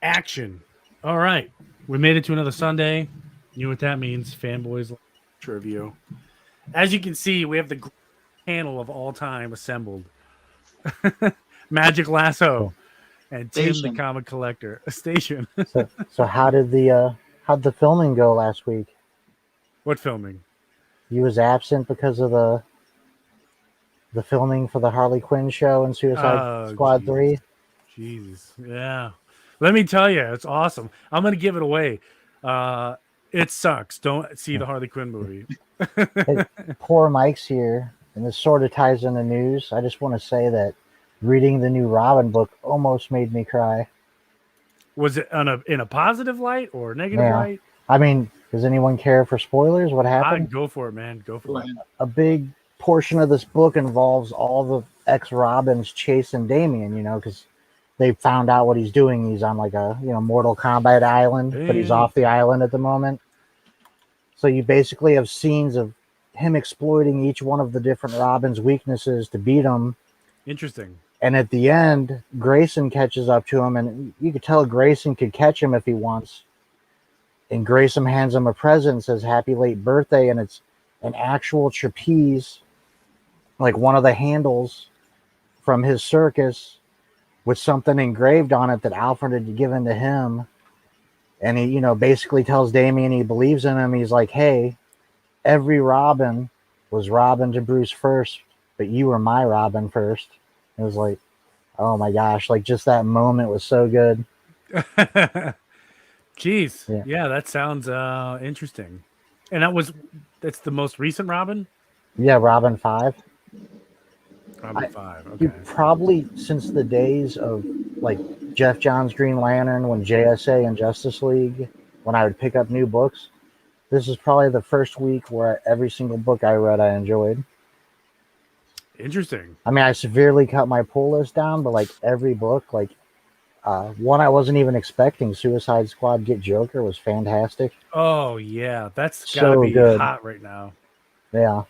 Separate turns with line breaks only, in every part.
Action. All right. We made it to another Sunday. You know what that means, fanboys review. As you can see, we have the greatest panel of all time assembled. Magic Lasso
So,
and Tim the
Station.
Comic Collector. A station.
so how'd the filming go last week?
What filming?
You was absent because of the filming for the Harley Quinn show and Suicide
Oh,
Squad
Jesus.
3.
Jesus. Yeah. Let me tell you, it's awesome. I'm going to give it away. Uh, it sucks. Don't see the Harley Quinn movie.
Hey, poor Mike's here, and this sort of ties in the news. I just want to say that reading the new Robin book almost made me cry.
Was it in a positive light or negative
Yeah.
light?
I mean, does anyone care for spoilers? What
I
happened?
go for it, man. Go
Go
for it.
ahead.
A big portion of this book involves all the ex Robins chasing Damien, because they found out what he's doing. He's on like a Mortal Kombat island, but he's
Dang.
off the island at the moment. So you basically have scenes of him exploiting each one of the different Robin's weaknesses to beat him.
Interesting.
And at the end, Grayson catches up to him, and you could tell Grayson could catch him if he wants. And Grayson hands him a present, says "Happy late birthday," and it's an actual trapeze, like one of the handles from his circus, with something engraved on it that Alfred had given to him. And he, basically tells Damien he believes in him. He's like, "Hey, every Robin was Robin to Bruce first, but you were my Robin first." It was like, oh my gosh, like just that moment was so good.
Jeez.
Yeah,
Yeah, that sounds interesting. And that's the most recent Robin?
yeah, Robin 5.
Robin
I
5.
you
Okay.
probably since the days of like Jeff Johns' Green Lantern, when JSA and Justice League, when I would pick up new books, this is probably the first week where every single book I read I enjoyed.
Interesting.
I mean, I severely cut my pull list down, but like every book, like one I wasn't even expecting, Suicide Squad Get Joker, was fantastic.
Oh yeah, that's got to
So
be
good.
hot right now.
Yeah.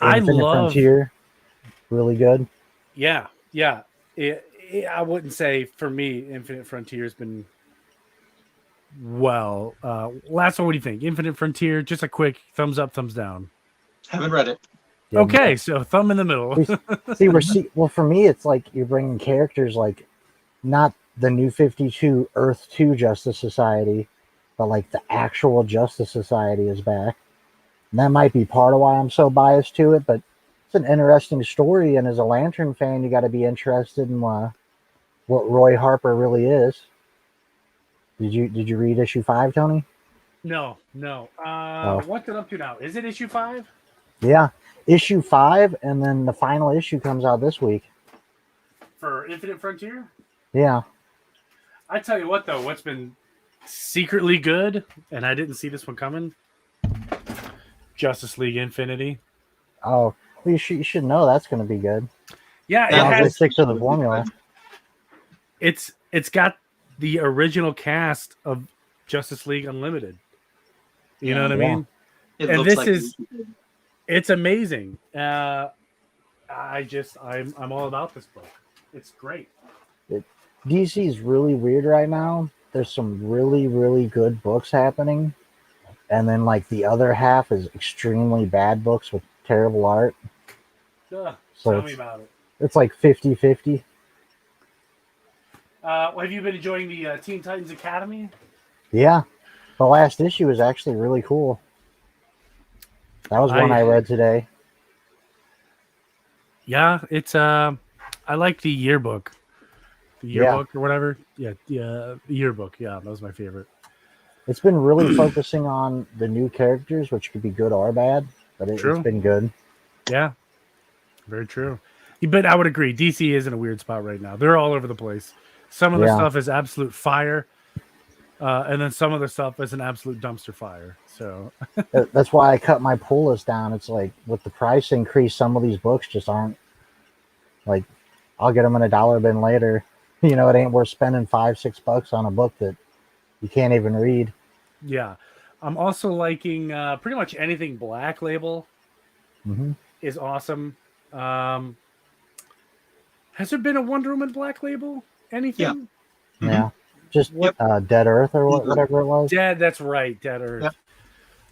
I
Infinite
love
Frontier, really good.
Yeah, yeah. I wouldn't say for me Infinite Frontier has been last one, what do you think? Infinite Frontier, just a quick thumbs up, thumbs down.
Haven't read it.
Yeah.
Okay, so thumb in the middle.
Well, for me, it's like you're bringing characters like not the New 52 Earth 2 Justice Society, but like the actual Justice Society is back. And that might be part of why I'm so biased to it, but it's an interesting story. And as a Lantern fan, you got to be interested in what Roy Harper really is. Did you read issue 5, Tony?
No, no.
Oh,
What's it up to now? Is it issue 5
yeah, issue 5, and then the final issue comes out this week.
for Infinite Frontier?
Yeah.
I tell you what, though, what's been secretly good, and I didn't see this one coming. Justice League Infinity.
Oh, well, you should know that's going to be good.
Yeah,
As
it
long as they
has.
stick to the formula.
It's got the original cast of Justice League Unlimited. You know
Yeah.
what I
Yeah.
mean?
It
And
looks
this
like
is it's amazing. I'm all about this book. It's great.
DC's really weird right now. There's some really, really good books happening. And then, like, the other half is extremely bad books with terrible art. So
Tell me
it's,
about it.
it's like 50-50.
Have you been enjoying the Teen Titans Academy?
Yeah. The last issue is actually really cool. That was one
I
I read today.
Yeah, it's I like the yearbook. The
Yeah.
yearbook or whatever. Yeah, the yearbook. Yeah, that was my favorite.
It's been really focusing on the new characters, which could be good or bad, but it's
True.
been good.
Yeah, very true. But I would agree, DC is in a weird spot right now. They're all over the place. Some of the
Yeah.
stuff is absolute fire, and then some of the stuff is an absolute dumpster fire. So
That's why I cut my pull list down. It's like with the price increase, some of these books just aren't like, I'll get them in a dollar bin later. It ain't worth spending $5-6 on a book that you can't even read.
yeah, I'm also liking pretty much anything Black Label
Hmm.
is awesome. Um, has there been a Wonder Woman Black Label?
yeah.
Anything?
Yeah, just
Yep.
Dead Earth or whatever it was.
Dead. That's right. Dead Earth.
Yep.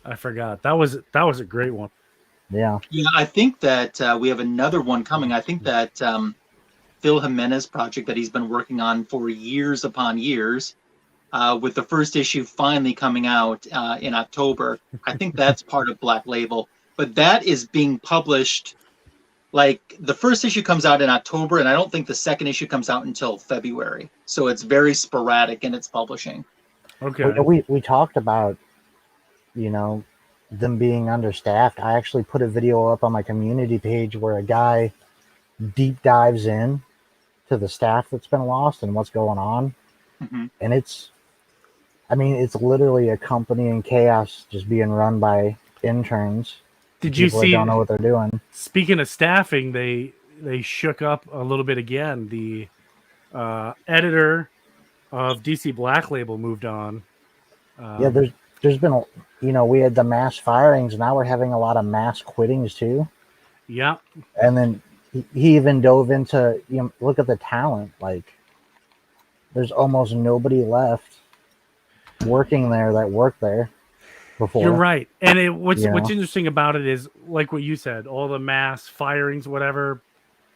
I forgot. That was a great one.
Yeah,
Yeah, I think that we have another one coming. I think that Phil Jimenez project that he's been working on for years upon years, with the first issue finally coming out in October. I think that's part of Black Label, but that is being published. Like the first issue comes out in October, and I don't think the second issue comes out until February. So it's very sporadic in its publishing.
Okay.
we talked about, you know, them being understaffed. I actually put a video up on my community page where a guy deep dives in to the staff that's been lost and what's going on.
Mhm.
And it's literally a company in chaos just being run by interns.
Did you
People that
see?
don't know what they're doing.
Speaking of staffing, they shook up a little bit again. The editor of DC Black Label moved on.
Yeah, there's been we had the mass firings. Now we're having a lot of mass quittings too.
Yeah.
And then he even dove into, look at the talent. Like, there's almost nobody left working there that worked there before.
You're right. And what's
You know?
interesting about it is, like what you said, all the mass firings, whatever,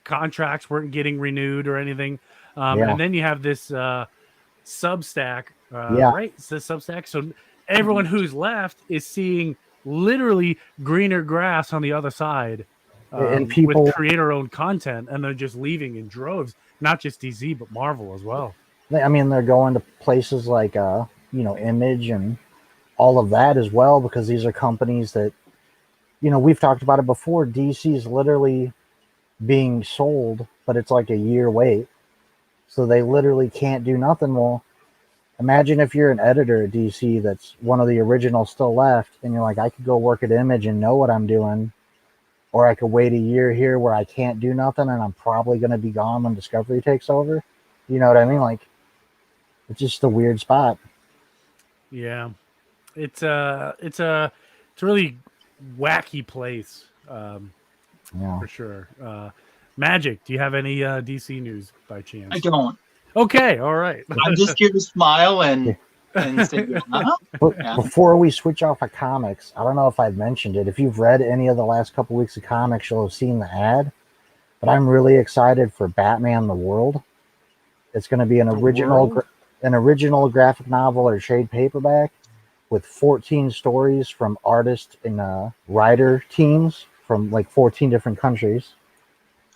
contracts weren't getting renewed or anything.
Yeah.
And then you have this Substack,
Yeah.
right? It's the Substack. So everyone who's left is seeing literally greener grass on the other side.
And people
with creator-owned content, and they're just leaving in droves. Not just DC, but Marvel as well.
I mean, they're going to places like Image and all of that as well, because these are companies that, we've talked about it before. DC is literally being sold, but it's like a year wait, so they literally can't do nothing. Well, imagine if you're an editor at DC that's one of the originals still left, and you're like, I could go work at Image and know what I'm doing, or I could wait a year here where I can't do nothing and I'm probably going to be gone when Discovery takes over. You know what I mean? Like, it's just a weird spot.
Yeah, it's a really wacky place,
Yeah.
for sure. Magic, do you have any DC news by chance?
I don't.
Okay, all right.
I'm just here to smile and say,
But
Yeah.
before we switch off of comics, I don't know if I've mentioned it. If you've read any of the last couple weeks of comics, you'll have seen the ad. But I'm really excited for Batman: The World. It's going to be an original graphic novel or trade paperback with 14 stories from artist and writer teams from like 14 different countries.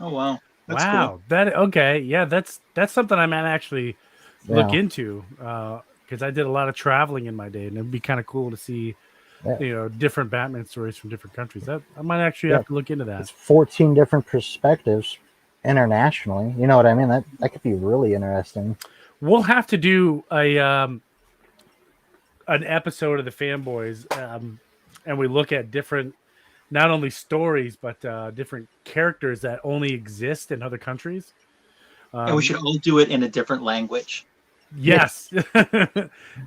Oh wow. That's
wow,
cool.
that's something I might actually look
Yeah.
into, because I did a lot of traveling in my day, and it'd be kind of cool to see,
Yeah.
different Batman stories from different countries. That I might actually have to look into that.
It's 14 different perspectives internationally. You know what I mean? That could be really interesting.
We'll have to do an episode of the Fanboys, and we look at different, not only stories, but different characters that only exist in other countries.
And we should all do it in a different language.
Yes.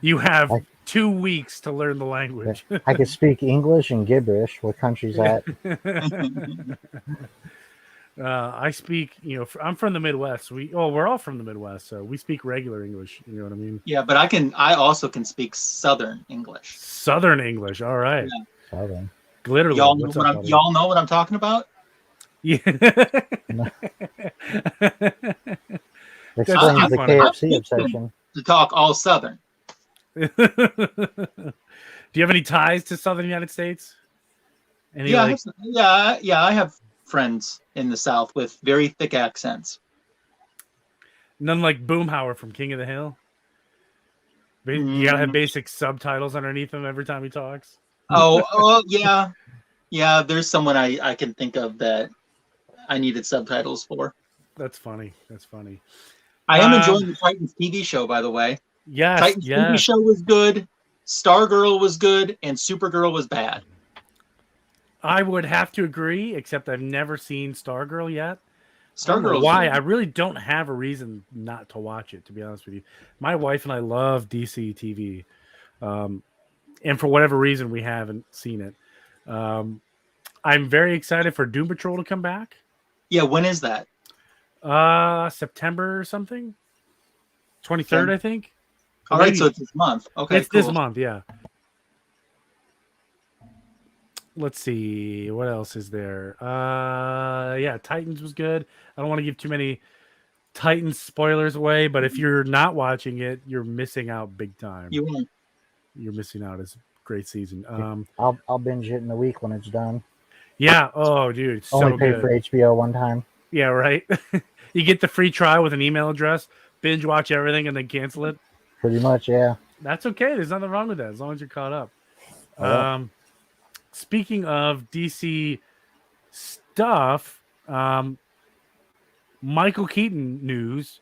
You have 2 weeks to learn the language.
I could speak English and gibberish. What country's that?
I speak, I'm from the Midwest. We're all from the Midwest, so we speak regular English. You know what I mean?
Yeah, but I also can speak Southern English.
Southern English. All right.
Yeah.
Southern.
Glitterly.
Y'all know what I'm talking about?
Yeah.
Explains the
funny.
KFC obsession.
To talk all Southern.
Do you have any ties to Southern United States? Any,
I have friends in the South with very thick accents.
none like Boomhauer from King of the Hill? You gotta have basic subtitles underneath him every time he talks.
Oh yeah. Yeah, there's someone I can think of that I needed subtitles for.
That's funny.
I am enjoying the Titans TV show, by the way.
Yes,
Titans TV show was good, Stargirl was good, and Supergirl was bad.
I would have to agree, except I've never seen Stargirl yet.
Stargirl.
Why? I really don't have a reason not to watch it, to be honest with you. My wife and I love DC TV. And for whatever reason, we haven't seen it. I'm very excited for Doom Patrol to come back.
Yeah, when is that?
September or something. 23rd,
Okay.
I think.
All right,
Maybe-
so it's this month. Okay,
it's
cool.
this month, yeah. Let's see what else is there. Yeah, Titans was good. I don't want to give too many Titans spoilers away, but if you're not watching it, you're missing out big time.
You won't.
You're missing out. It's a great season.
I'll binge it in a week when it's done.
Yeah. Oh, dude, it's
Only
so
paid
good.
for HBO one time.
Yeah, right. You get the free trial with an email address, binge watch everything, and then cancel it.
Pretty much, yeah.
That's okay. There's nothing wrong with that as long as you're caught up.
Oh, yeah.
Speaking of DC stuff, Michael Keaton news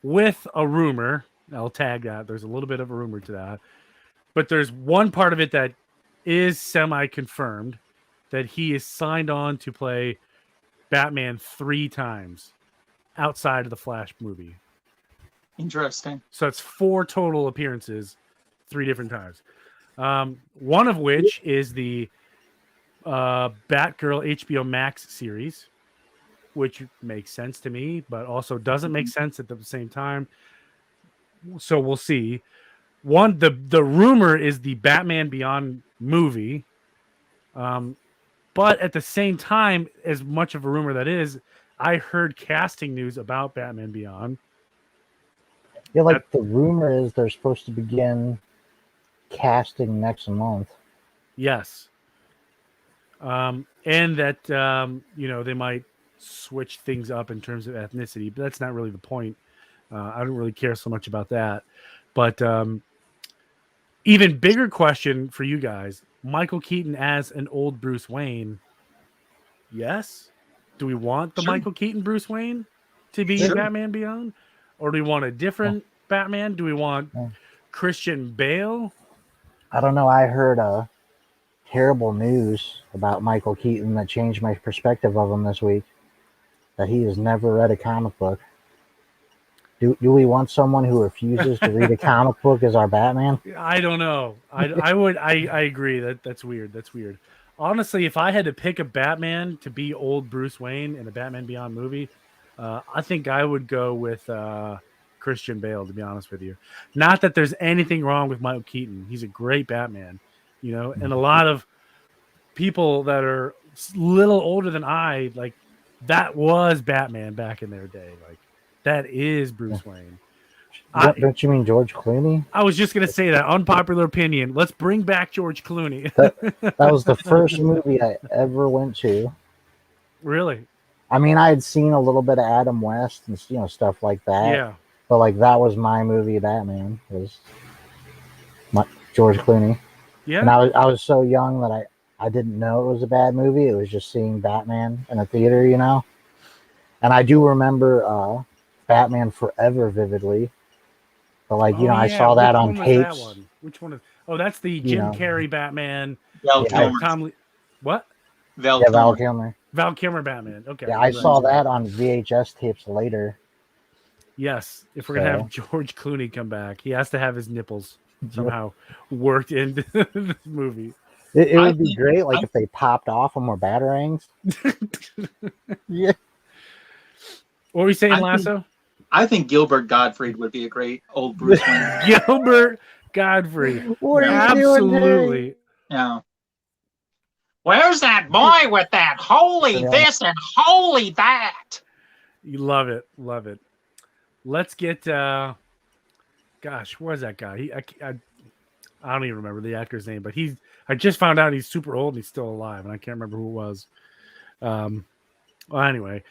with a rumor. I'll tag that. There's a little bit of a rumor to that, but there's one part of it that is semi-confirmed that he is signed on to play Batman 3 times outside of the Flash movie.
Interesting.
So it's 4 total appearances, 3 different times. One of which is the Batgirl HBO Max series, which makes sense to me, but also doesn't make sense at the same time. So we'll see. One, the rumor is the Batman Beyond movie. But at the same time, as much of a rumor that is, I heard casting news about Batman Beyond.
Yeah, like the rumor is they're supposed to begin casting next month.
Yes. And that, they might switch things up in terms of ethnicity, but that's not really the point. I don't really care so much about that. But even bigger question for you guys, Michael Keaton as an old Bruce Wayne. Yes? Do we want the
Sure.
Michael Keaton Bruce Wayne to be
Sure.
in Batman Beyond? Or do we want a different Batman? Do we want Christian Bale?
I don't know. I heard terrible news about Michael Keaton that changed my perspective of him this week. That he has never read a comic book. Do we want someone who refuses to read a comic book as our Batman?
I don't know. I agree that's weird. That's weird. Honestly, if I had to pick a Batman to be old Bruce Wayne in a Batman Beyond movie, I think I would go with Christian Bale, to be honest with you. Not that there's anything wrong with Michael Keaton. He's a great Batman, and a lot of people that are little older than I, like, that was Batman back in their day. Like, that is Bruce Wayne.
Don't you mean George Clooney?
I was just going to say that. Unpopular opinion. Let's bring back George Clooney.
That was the first movie I ever went to.
Really?
I mean, I had seen a little bit of Adam West and stuff like that.
Yeah.
But like that was my movie. Batman was George Clooney.
Yeah.
And I was so young that I didn't know it was a bad movie. It was just seeing Batman in a theater, And I do remember Batman Forever vividly. But I saw that on tapes.
That one? Which one is? Oh, that's the Jim Carrey Batman.
Val
Yeah.
Kilmer.
Tom Lee. What?
Val
Yeah, Val
Kilmer.
Kilmer.
Val Kilmer Batman. Okay.
Yeah, I saw that on VHS tapes later.
Yes. If we're gonna have George Clooney come back, he has to have his nipples somehow worked into this movie.
It would be great, if they popped off and were batarangs. Yeah.
What were you saying, Lasso?
I think Gilbert Gottfried would be a great old Bruce Wayne.
Gilbert Godfrey.
What are you doing, Jay?
Absolutely.
Yeah. Where's that boy with that holy this and holy that?
You love it. Love it. Let's get gosh, where's that guy? I don't even remember the actor's name, but I just found out he's super old and he's still alive, and I can't remember who it was. Well, anyway.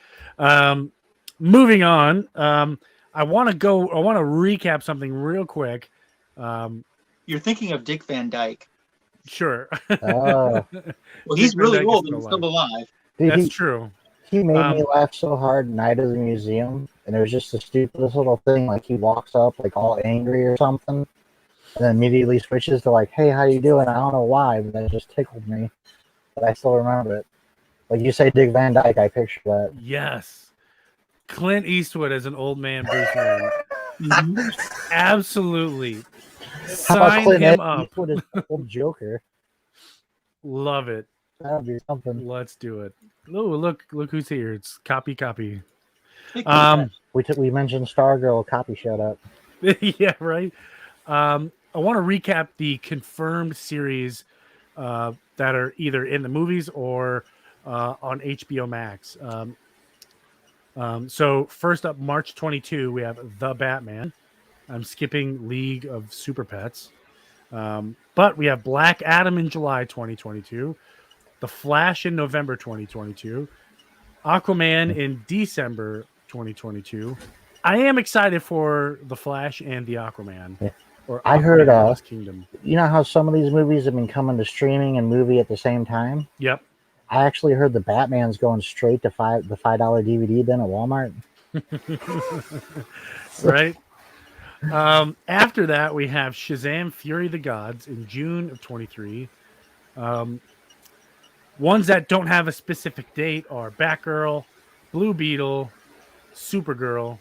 Moving on. I want to recap something real quick.
You're thinking of Dick Van Dyke.
Sure.
Oh.
Well, he's
Dick Van
really
Dyke is
old
still
and still alive.
Dude,
That's true.
He made me laugh so hard Night of the Museum, and it was just the stupidest little thing. Like, he walks up, all angry or something, and then immediately switches to, hey, how you doing? I don't know why, but that just tickled me. But I still remember it. Like you say, Dick Van Dyke, I picture that.
Yes. Clint Eastwood as an old man Bruce Wayne. Absolutely.
How about
Sign
Clint
him up.
Eastwood as old Joker?
Love it.
That would be something.
Let's do it. Oh, look who's here. It's copy.
Hey,
What We mentioned Stargirl. A copy showed up.
Yeah, right. I want to recap the confirmed series that are either in the movies or on HBO Max. So first up, March 22, we have The Batman. I'm skipping League of Super Pets. But we have Black Adam in July 2022, The Flash in November 2022, Aquaman in December 2022. I am excited for The Flash and the Aquaman.
Yeah.
Or
I
Aquaman
heard,
Lost Kingdom.
You know how some of these movies have been coming to streaming and movie at the same time?
Yep.
I actually heard the Batman's going straight to the $5 DVD bin at Walmart.
Right. After that, we have Shazam Fury of the Gods in June of 23. Ones that don't have a specific date are Batgirl, Blue Beetle, Supergirl,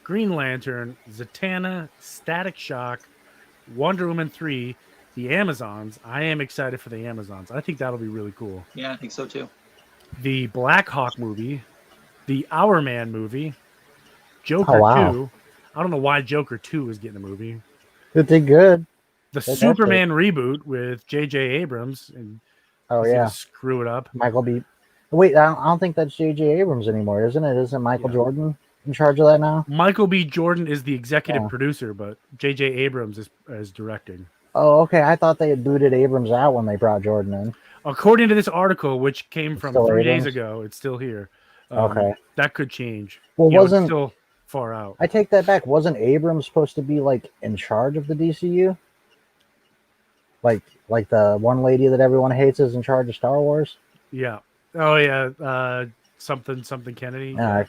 Green Lantern, Zatanna, Static Shock, Wonder Woman 3, the Amazons. I am excited for the Amazons. I think that'll be really cool.
Yeah, I think so too.
The Black Hawk movie, the Our Man movie, Joker
Oh, wow.
2. I don't know why Joker 2 is getting a movie.
It did good.
The
That's
Superman reboot with J.J. Abrams. And
Oh,
he's gonna
yeah.
screw it up.
Michael B. Wait, I don't think that's J.J. Abrams anymore, isn't it? Isn't Michael
Yeah.
Jordan in charge of that now?
Michael B. Jordan is the executive
Yeah.
producer, but J.J. Abrams is directing.
Oh, okay. I thought they had booted Abrams out when they brought Jordan in.
According to this article, which came
It's
from
still
3 days
Abrams?
ago, it's still here.
Okay.
That could change.
Well,
You know, it's
wasn't
still far out.
I take that back? Wasn't Abrams supposed to be like in charge of the DCU? Like the one lady that everyone hates is in charge of Star Wars?
Yeah. Oh yeah. Something Kennedy.
Yeah.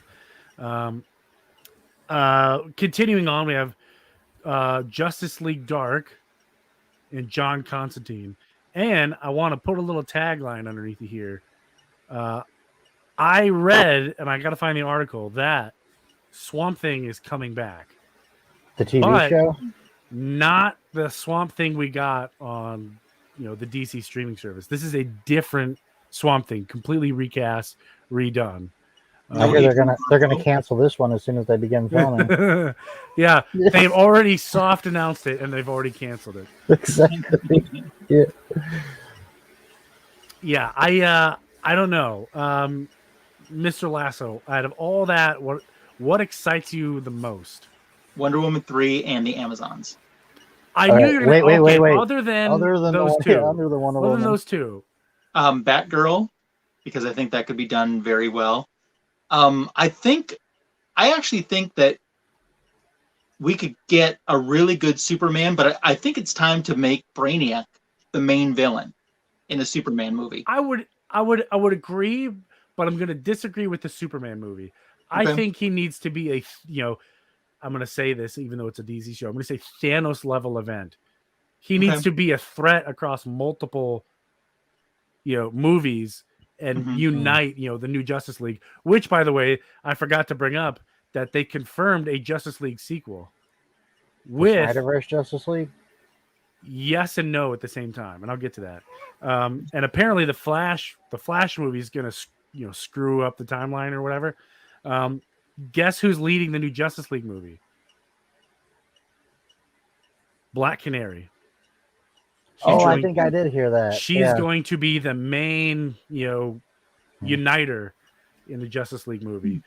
Continuing on, we have Justice League Dark and John Constantine. And I want to put a little tagline underneath it here. I read, and I got to find the article, that Swamp Thing is coming back.
The TV
But-
show?
Not the Swamp Thing we got on, the DC streaming service. This is a different Swamp Thing, completely recast, redone.
I hear they're gonna cancel this one as soon as they begin filming.
Yeah, they've already soft announced it and they've already canceled it.
Exactly.
Yeah, I don't know, Mr. Lasso. Out of all that, what excites you the most?
Wonder Woman 3 and the Amazons.
I
All
knew
right,
you were gonna
wait.
Other than
Other than
those
the,
two,
yeah, under the Wonder
other than
Woman.
those two,
Batgirl, because I think that could be done very well. I actually think that we could get a really good Superman, but I think it's time to make Brainiac the main villain in a Superman movie.
I would agree, but I'm going to disagree with the Superman movie. I
Okay.
think he needs to be I'm going to say this even though it's a DC show. I'm going to say Thanos level event. He needs to be a threat across multiple movies and
Mhm.
unite, the new Justice League, which, by the way, I forgot to bring up that they confirmed a Justice League sequel with
Snyderverse Justice League?
yes and no at the same time, and I'll get to that. And apparently, the Flash movie is gonna, screw up the timeline or whatever. Guess who's leading the new Justice League movie? Black Canary.
Oh, I
joined-
think I did hear that.
She's
Yeah.
going to be the main, uniter in the Justice League movie,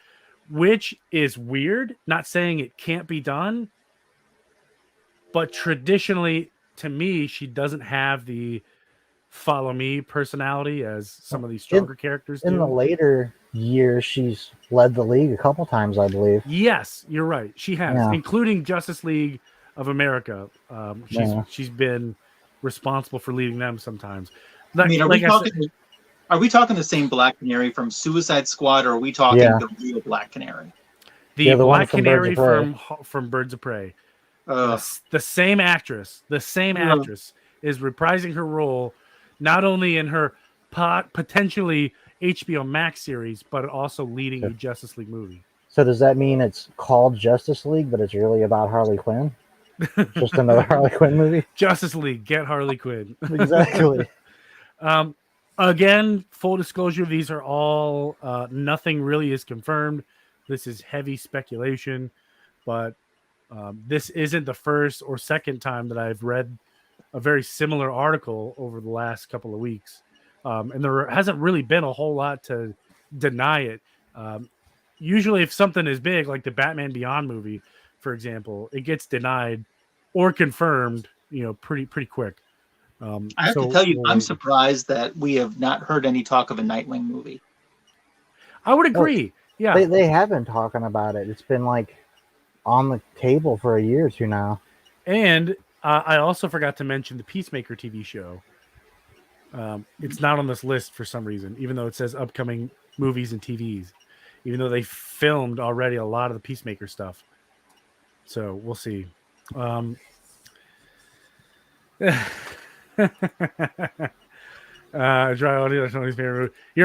which is weird. Not saying it can't be done, but traditionally, to me, she doesn't have the follow me personality as some of these stronger characters
In
do.
the later years, she's led the league a couple times, I believe.
Yes, you're right. She has,
Yeah.
including Justice League of America.
Yeah.
She's been responsible for leading them sometimes.
I mean, are
Like
we
I
talking?
said-
Are we talking the same Black Canary from Suicide Squad, or are we talking
Yeah.
the real Black Canary?
the
Yeah, the one
Black
from Birds
Canary
of Prey.
from Birds of Prey.
Ugh.
The same actress,
Yeah.
is reprising her role, not only in her potentially HBO Max series, but also leading a Justice League movie.
So does that mean it's called Justice League, but it's really about Harley Quinn? Just another Harley Quinn movie?
Justice League, get Harley Quinn.
Exactly.
Again, full disclosure, these are all nothing really is confirmed. This is heavy speculation, but this isn't the first or second time that I've read a very similar article over the last couple of weeks. And there hasn't really been a whole lot to deny it. Usually if something is big, like the Batman Beyond movie, for example, it gets denied or confirmed, pretty quick.
I have to tell you, I'm surprised that we have not heard any talk of a Nightwing movie.
I would agree. Yeah.
They have been talking about it. It's been like on the table for a year or two now.
And I also forgot to mention the Peacemaker TV show. It's not on this list for some reason, even though it says upcoming movies and TVs, even though they filmed already a lot of the Peacemaker stuff. So we'll see. You're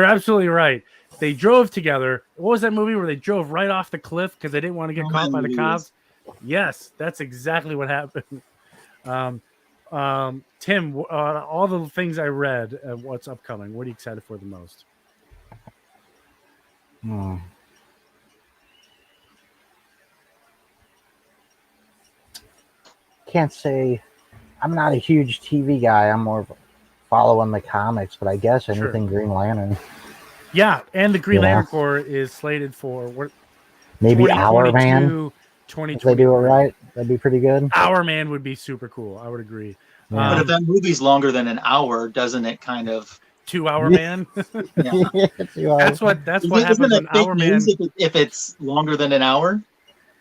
absolutely right. They drove together. What was that movie where they drove right off the cliff because they didn't want to get caught by the cops? Yes, that's exactly what happened. Tim, all the things I read, what's upcoming? What are you excited for the most?
Can't say. I'm not a huge TV guy. I'm more following the comics, but I guess anything Green Lantern.
Yeah, and the Green Lantern Corps is slated for what?
Maybe Hour Man.
2020.
If they do it right, that'd be pretty good.
Hour Man would be super cool. I would agree.
Yeah.
But if that movie's longer than an hour, doesn't it kind of
2 Hour Man?
Yeah.
That's what happens when Hour Man.
If it's longer than an hour.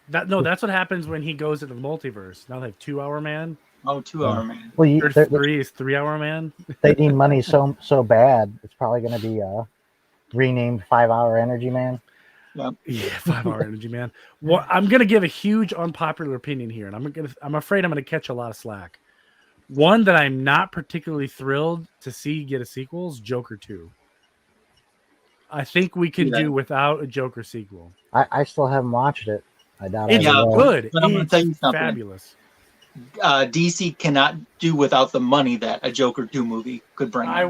That's what happens when he goes into the multiverse. Now they have 2 Hour Man.
Oh, 2 Hour Man.
Well,
three is 3 Hour Man.
They need money so bad. It's probably going to be renamed 5 Hour Energy Man.
Yep.
Yeah, 5 Hour Energy Man. Well, I'm going to give a huge unpopular opinion here, and I'm afraid I'm going to catch a lot of slack. One that I'm not particularly thrilled to see get a sequel is Joker 2. I think we can do without a Joker sequel.
I still haven't watched it. I doubt
it's good.
But I'm going to tell you something.
Fabulous.
DC cannot do without the money that a Joker 2 movie could bring.
I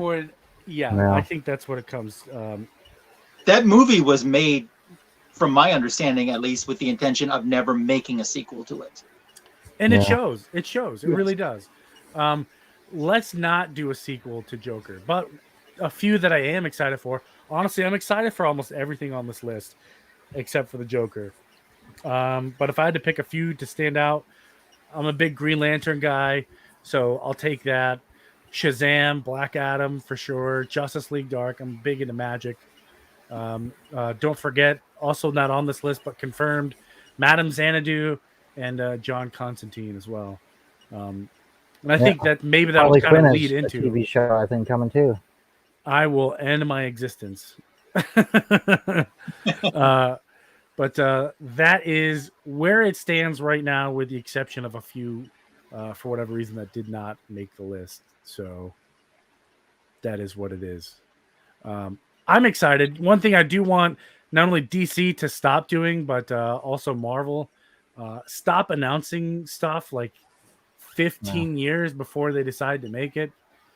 think that's what it comes.
That movie was made, from my understanding at least, with the intention of never making a sequel to it.
And it shows. It shows. It really does. Let's not do a sequel to Joker, but a few that I am excited for. Honestly, I'm excited for almost everything on this list, except for the Joker. But if I had to pick a few to stand out, I'm a big Green Lantern guy, so I'll take that. Shazam, Black Adam for sure. Justice League Dark. I'm big into magic. Don't forget, also not on this list but confirmed, Madame Xanadu and John Constantine as well. And I think that maybe that will kind of lead into
a TV show. I think coming too.
I will end my existence. But that is where it stands right now, with the exception of a few, for whatever reason, that did not make the list. So that is what it is. I'm excited. One thing I do want, not only DC to stop doing, but also Marvel, stop announcing stuff like 15 years before they decide to make it.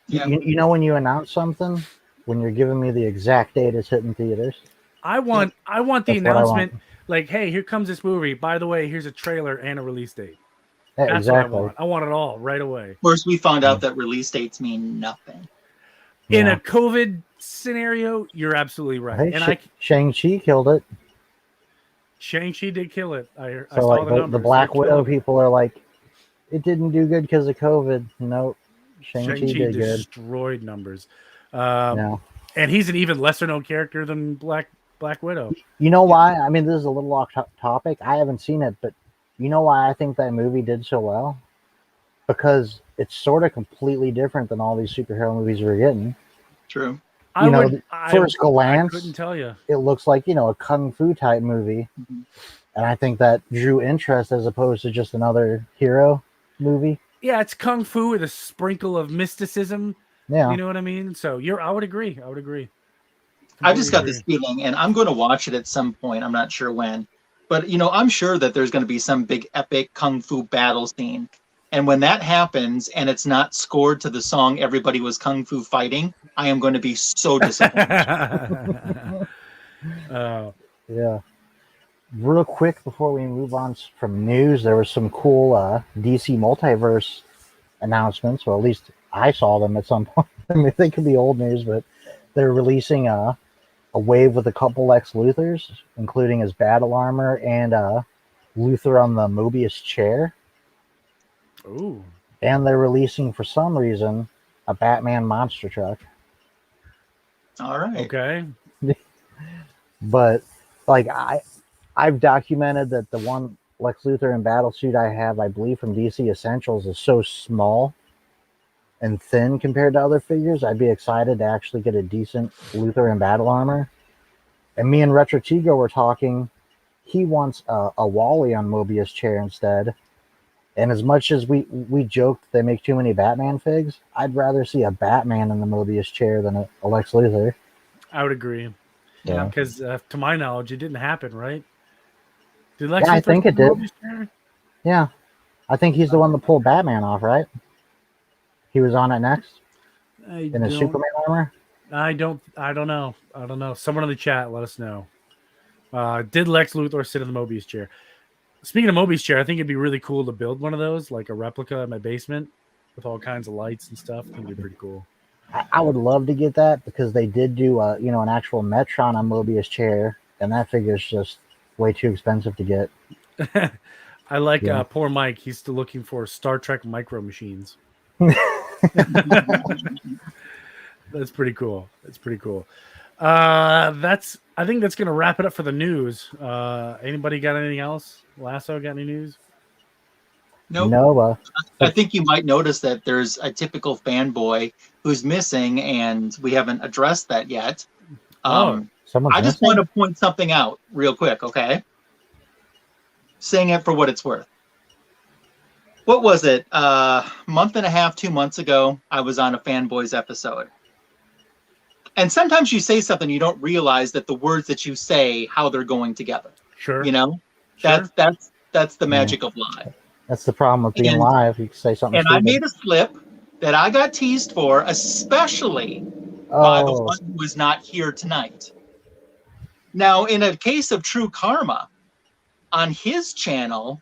Yeah. You know when you announce something, when you're giving me the exact date it's hitting theaters.
I want the announcement like, hey, here comes this movie. By the way, here's a trailer and a release date.
Yeah,
That's
exactly.
what I want. I want it all right away.
Of course, we found out that release dates mean nothing.
In a COVID scenario, you're absolutely right.
Hey, Shang-Chi killed it.
Shang-Chi did kill it. I
so
saw
like
the numbers.
The Black Widow people are like, it didn't do good because of COVID. Nope. Shang-Chi did good.
Destroyed numbers. And he's an even lesser known character than Black Widow.
You know why? I mean, this is a little off topic. I haven't seen it, but you know why I think that movie did so well? Because it's sort of completely different than all these superhero movies we're getting.
True.
First glance,
I couldn't tell you.
It looks like, a kung fu type movie. Mm-hmm. And I think that drew interest as opposed to just another hero movie.
Yeah, it's kung fu with a sprinkle of mysticism.
Yeah.
You know what I mean? So I would agree.
I just got this feeling, and I'm going to watch it at some point. I'm not sure when. But, I'm sure that there's going to be some big epic kung fu battle scene. And when that happens and it's not scored to the song Everybody Was Kung Fu Fighting, I am going to be so disappointed.
Yeah. real quick before we move on from news, there was some cool DC Multiverse announcements. Well, at least I saw them at some point. I mean, they could be old news, but they're releasing a wave with a couple Lex Luthors, including his battle armor and Luthor on the Mobius chair.
Ooh.
And they're releasing, for some reason, a Batman monster truck.
All right.
Okay.
But like I've documented that the one Lex Luthor in battle suit I have, I believe from DC Essentials, is so small and thin compared to other figures. I'd be excited to actually get a decent Luthor in battle armor. And me and Retro Tigo were talking. He wants a Wally on Mobius chair instead. And as much as we joked they make too many Batman figs, I'd rather see a Batman in the Mobius chair than a Lex Luthor.
I would agree.
Yeah.
Because to my knowledge, it didn't happen, right? Did Lex
Yeah, I
Luthor
think it
do
did.
Mobius chair?
Yeah. I think he's the one that pulled Batman off, right? He was on it next in his Superman armor.
I don't know. I don't know. Someone in the chat, let us know. Did Lex Luthor sit in the Mobius chair? Speaking of Mobius chair, I think it'd be really cool to build one of those, like a replica in my basement with all kinds of lights and stuff. I think it'd be pretty cool.
I would love to get that because they did do an actual Metron on Mobius chair, and that figure's just way too expensive to get.
I like poor Mike. He's still looking for Star Trek micro machines. That's pretty cool. That's pretty cool. I think that's gonna wrap it up for the news. Anybody got anything else? Lasso got any news?
Nope.
Nova.
I think you might notice that there's a typical fanboy who's missing, and we haven't addressed that yet.
Someone's
I just
missing?
want to point something out real quick, okay? Saying it for what it's worth. What was it? Month and a half, 2 months ago, I was on a Fanboys episode. And sometimes you say something, you don't realize that the words that you say, how they're going together.
Sure.
You know?
Sure.
That's the magic of live.
That's the problem with being live. You can say something
And
stupid.
I made a slip that I got teased for, especially by the one who is not here tonight. Now, in a case of true karma, on his channel,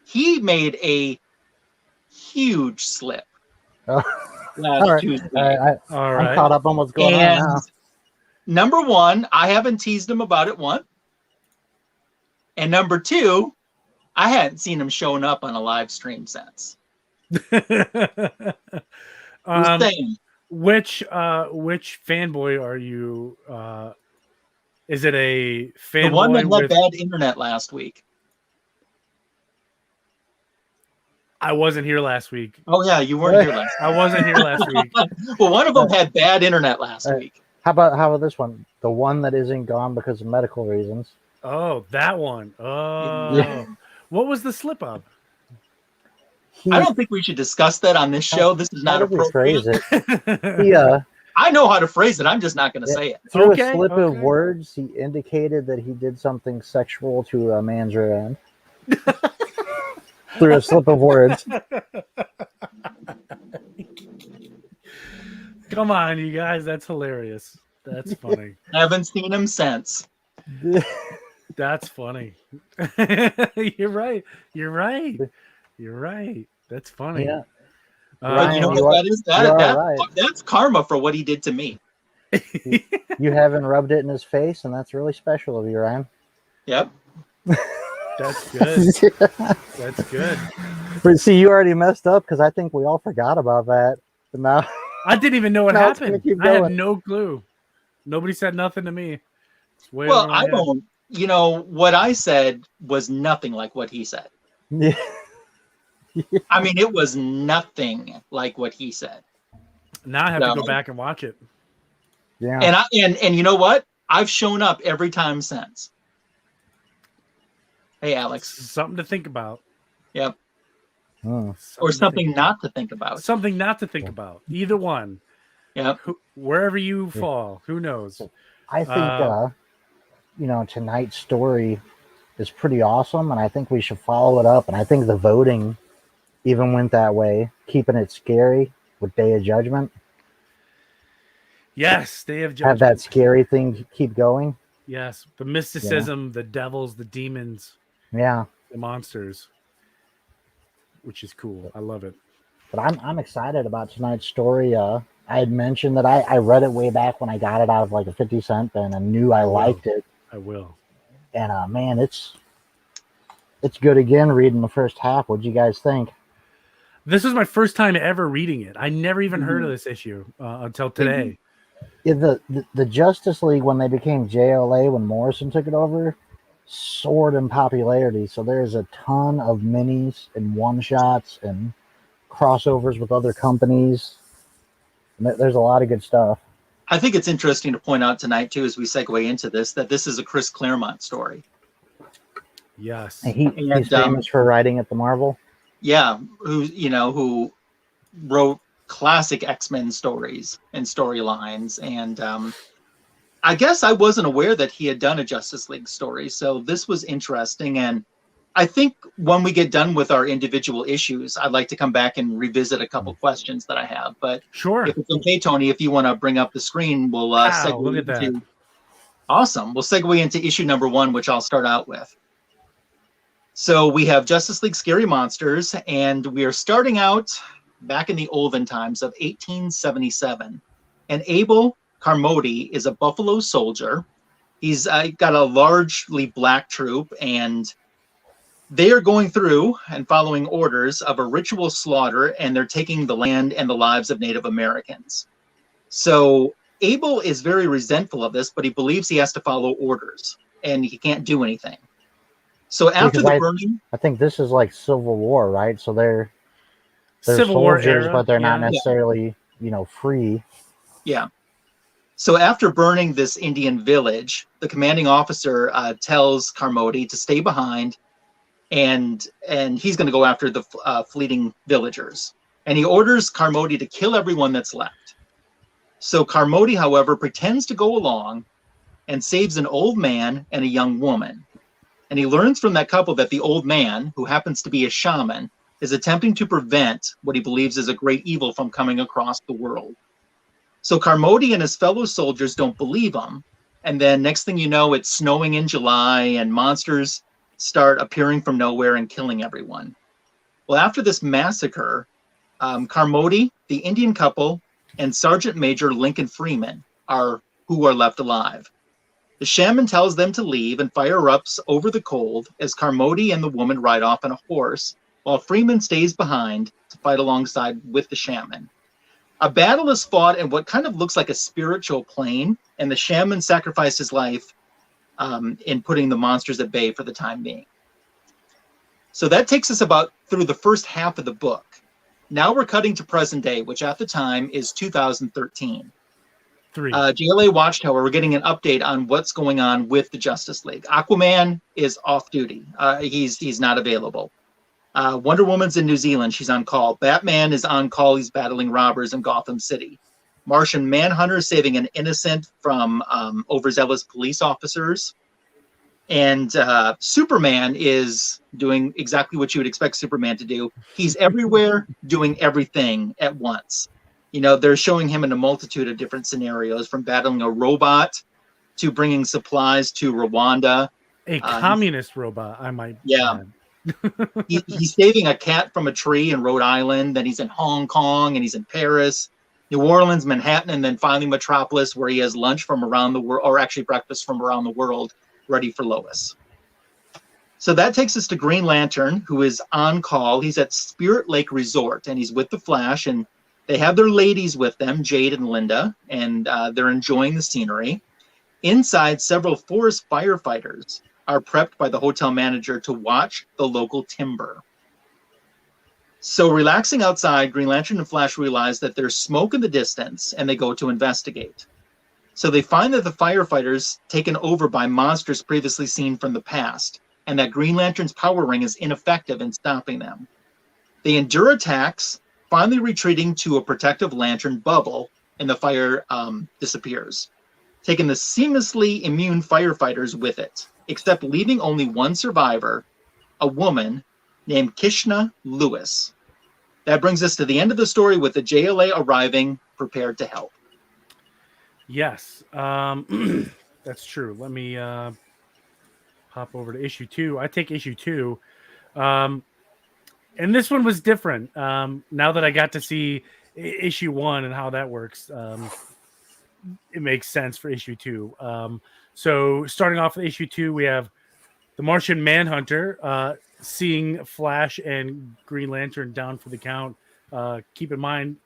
he made a huge slip
Oh.
last
All right.
Tuesday.
All right.
I'm caught up on what's going on
And
now.
number one, I haven't teased him about it once. And number two, I hadn't seen him showing up on a live stream since. Just saying.
Which fanboy are you? Is it a fanboy
The one that had
with?
bad internet last week.
I wasn't here last week.
Oh yeah, you weren't here last
I wasn't here last week.
Well, one of them had bad internet last week.
How about this one? The one that isn't gone because of medical reasons.
Oh, that one. Oh,
Yeah.
What was the slip up?
He,
I don't think we should discuss that on this show. This is
how
not
did we phrase
appropriate.
it? He
I know how to phrase it. I'm just not going to say it.
through
Okay,
a slip of
okay.
words, he indicated that he did something sexual to a man's rear end. Through a slip of words.
Come on, you guys. That's hilarious. That's funny.
Haven't seen him since.
That's funny. You're right. You're right. You're right. That's funny.
Yeah.
But
Ryan,
you know
you
what
are-
that is?
you are right.
That's karma for what he did to me.
You haven't rubbed it in his face, and that's really special of you, Ryan.
Yep.
That's good. That's good.
But see, you already messed up because I think we all forgot about that. But now,
I didn't even know what
No, it's gonna
happened.
keep
I had
going.
no clue. Nobody said nothing to me. It's way
Well,
over my
I
head.
don't. You know what I said was nothing like what he said.
yeah,
I mean, it was nothing like what he said.
Now I have to
No.
go back and watch it.
yeah.
And you know what? I've shown up every time since. Hey, Alex.
Something to think about.
Yep.
Hmm.
Or
to
something
think
not to think about.
Something not to think about. Either one.
Yep.
Wherever you fall, who knows?
I think tonight's story is pretty awesome, and I think we should follow it up. And I think the voting even went that way, keeping it scary with Day of Judgment.
Yes, they have
Have
judgment.
that scary thing keep going.
Yes, the mysticism, the devils, the demons,
Yeah.
the monsters, which is cool. I love it.
But I'm excited about tonight's story. I had mentioned that I read it way back when I got it out of like a 50 cent bin and knew I liked it.
I will.
And man, it's good again reading the first half. What'd you guys think?
This is my first time ever reading it. I never even heard of this issue until today.
Yeah, the Justice League, when they became JLA, when Morrison took it over, soared in popularity. So there's a ton of minis and one-shots and crossovers with other companies. There's a lot of good stuff.
I think it's interesting to point out tonight, too, as we segue into this, that this is a Chris Claremont story.
Yes.
And he's famous for writing at the Marvel.
Yeah, who wrote classic X-Men stories and storylines. And I guess I wasn't aware that he had done a Justice League story. So this was interesting. And I think when we get done with our individual issues, I'd like to come back and revisit a couple questions that I have. But
sure,
if it's okay, Tony, if you want to bring up the screen, we'll segue
look at that.
Awesome. We'll segue into issue number 1, which I'll start out with. So we have Justice League Scary Monsters, and we are starting out back in the olden times of 1877. And Abel Carmody is a Buffalo soldier. He's got a largely black troop, and they are going through and following orders of a ritual slaughter, and they're taking the land and the lives of Native Americans. So Abel is very resentful of this, but he believes he has to follow orders, and he can't do anything. So after the burning,
I think this is like Civil War, right? So they're
Civil War
soldiers,
era,
but they're not necessarily, free.
Yeah. So after burning this Indian village, the commanding officer tells Carmody to stay behind, and he's going to go after the fleeting villagers. And he orders Carmody to kill everyone that's left. So Carmody, however, pretends to go along and saves an old man and a young woman. And he learns from that couple that the old man, who happens to be a shaman, is attempting to prevent what he believes is a great evil from coming across the world. So Carmody and his fellow soldiers don't believe him. And then next thing you know, it's snowing in July and monsters start appearing from nowhere and killing everyone. Well, after this massacre, Carmody, the Indian couple, and Sergeant Major Lincoln Freeman are who are left alive. The shaman tells them to leave and fire up over the cold as Carmody and the woman ride off on a horse, while Freeman stays behind to fight alongside with the shaman. A battle is fought in what kind of looks like a spiritual plane, and the shaman sacrificed his life in putting the monsters at bay for the time being. So that takes us about through the first half of the book. Now we're cutting to present day, which at the time is 2013. JLA Watchtower, we're getting an update on what's going on with the Justice League. Aquaman is off duty. He's not available. Wonder Woman's in New Zealand. She's on call. Batman is on call. He's battling robbers in Gotham City. Martian Manhunter is saving an innocent from overzealous police officers. And Superman is doing exactly what you would expect Superman to do. He's everywhere doing everything at once. They're showing him in a multitude of different scenarios, from battling a robot to bringing supplies to Rwanda.
A communist robot, I might.
Yeah. He's saving a cat from a tree in Rhode Island. Then he's in Hong Kong, and he's in Paris, New Orleans, Manhattan, and then finally Metropolis, where he has lunch from around the world, or actually breakfast from around the world, ready for Lois. So that takes us to Green Lantern, who is on call. He's at Spirit Lake Resort, and he's with the Flash, and they have their ladies with them, Jade and Linda, and they're enjoying the scenery. Inside, several forest firefighters are prepped by the hotel manager to watch the local timber. So relaxing outside, Green Lantern and Flash realize that there's smoke in the distance, and they go to investigate. So they find that the firefighters taken over by monsters previously seen from the past, and that Green Lantern's power ring is ineffective in stopping them. They endure attacks, finally retreating to a protective lantern bubble, and the fire disappears, taking the seamlessly immune firefighters with it, except leaving only one survivor, a woman named Kishna Lewis. That brings us to the end of the story, with the JLA arriving, prepared to help.
Yes. That's true. Let me pop over to issue 2. I take issue 2. Um, and this one was different. Now that I got to see issue 1 and how that works, it makes sense for issue 2. So starting off with issue 2, we have the Martian Manhunter seeing Flash and Green Lantern down for the count. Keep in mind,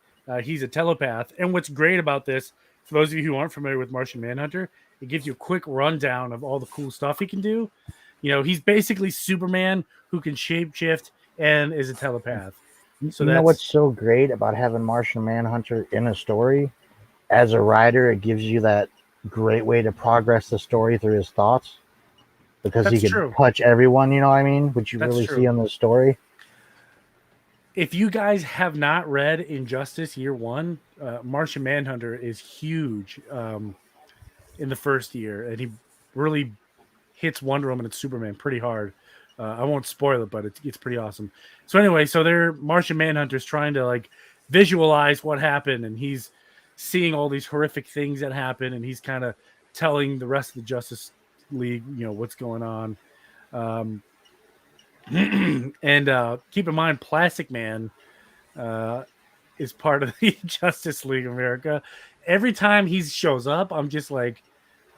he's a telepath. And what's great about this, for those of you who aren't familiar with Martian Manhunter, it gives you a quick rundown of all the cool stuff he can do. You know, he's basically Superman who can shapeshift and is a telepath. So
you know what's so great about having Martian Manhunter in a story? As a writer, it gives you that great way to progress the story through his thoughts. Because he can touch everyone, you know what I mean? Which you really see in the story.
If you guys have not read Injustice Year 1, Martian Manhunter is huge in the first year, and he really hits Wonder Woman and Superman pretty hard. I won't spoil it, but it's pretty awesome. So anyway, so they're Martian Manhunter's trying to like visualize what happened, and he's seeing all these horrific things that happen, and he's kind of telling the rest of the Justice League, you know, what's going on. And keep in mind, Plastic Man is part of the Justice League of America. Every time he shows up, I'm just like,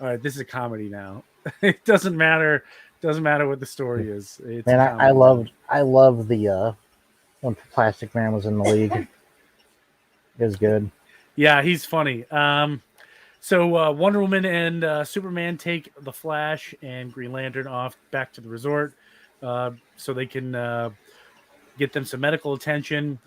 all right, this is a comedy now. It doesn't matter what the story is. It's
and I love the when Plastic Man was in the league. It was good.
Yeah, he's funny. So Wonder Woman and Superman take the Flash and Green Lantern off back to the resort so they can get them some medical attention.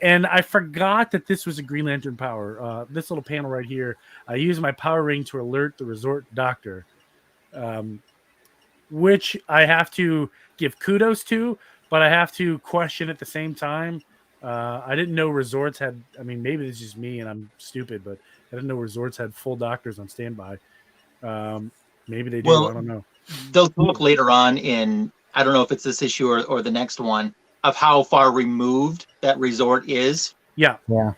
And I forgot that this was a Green Lantern power. This little panel right here, I use my power ring to alert the resort doctor, which I have to give kudos to, but I have to question at the same time. I didn't know resorts had, I mean, maybe it's just me and I'm stupid, but I didn't know resorts had full doctors on standby. Maybe they do. Well, I don't know.
They'll talk later on in, I don't know if it's this issue or the next one, of how far removed that resort is.
Yeah.
Yeah.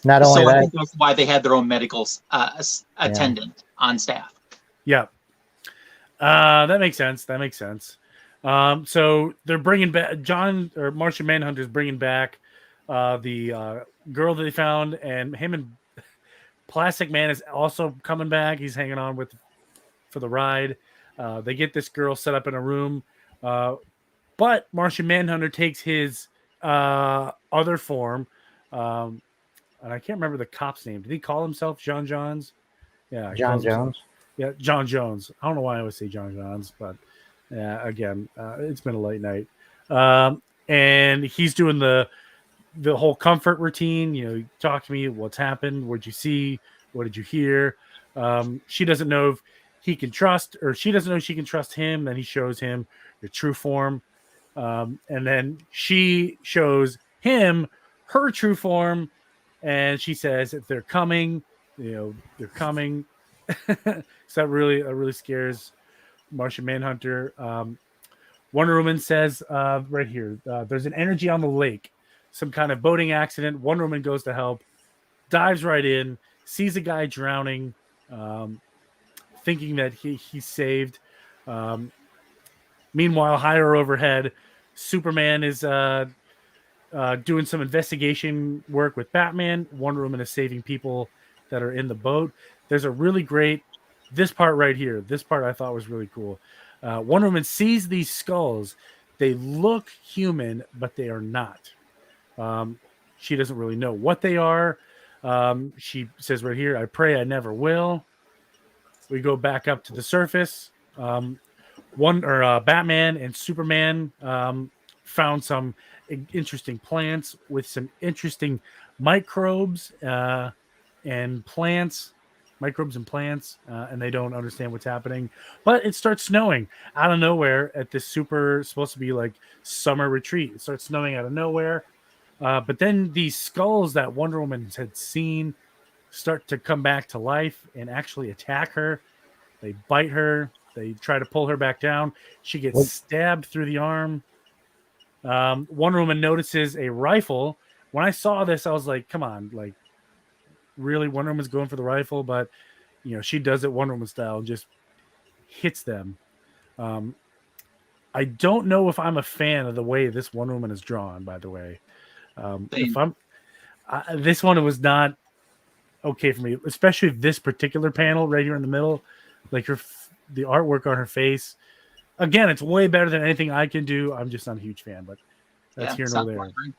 Not only that,
I think that's why they had their own medical attendant on staff.
Yeah. That makes sense. So they're bringing back Martian Manhunter's bringing back the girl that they found, and him and Plastic Man is also coming back. He's hanging on for the ride. They get this girl set up in a room, but Martian Manhunter takes his other form, and I can't remember the cop's name. Did he call himself John Johns? Yeah,
John Jones.
Yeah, John Jones. I don't know why I always say John Johns, but again, it's been a late night. And he's doing the whole comfort routine. You know, talk to me. What's happened? What'd you see? What did you hear? She doesn't know if he can trust, or she doesn't know if she can trust him. Then he shows him the true form. And then she shows him her true form. And she says, if they're coming, you know, they're coming. So that really scares Martian Manhunter. Wonder Woman says right here, there's an energy on the lake, some kind of boating accident. Wonder Woman goes to help, dives right in, sees a guy drowning, thinking that he's saved. Meanwhile, higher overhead, Superman is doing some investigation work with Batman. Wonder Woman is saving people that are in the boat. There's a really great, this part right here. This part I thought was really cool. Wonder Woman sees these skulls. They look human, but they are not. She doesn't really know what they are. She says right here, I pray I never will. We go back up to the surface. Batman and Superman found some interesting plants with some interesting microbes and plants. Microbes and plants, and they don't understand what's happening. But it starts snowing out of nowhere at this supposed to be like summer retreat. It starts snowing out of nowhere. But then these skulls that Wonder Woman had seen start to come back to life and actually attack her. They bite her. They try to pull her back down. She gets stabbed through the arm. Wonder Woman notices a rifle. When I saw this, I was like, come on, like, really, Wonder Woman's going for the rifle, but she does it Wonder Woman style and just hits them. I don't know if I'm a fan of the way this Wonder Woman is drawn, by the way. If I'm this one, it was not okay for me, especially this particular panel right here in the middle. Like the artwork on her face. Again, it's way better than anything I can do. I'm just not a huge fan, but that's here nor there. Flattering.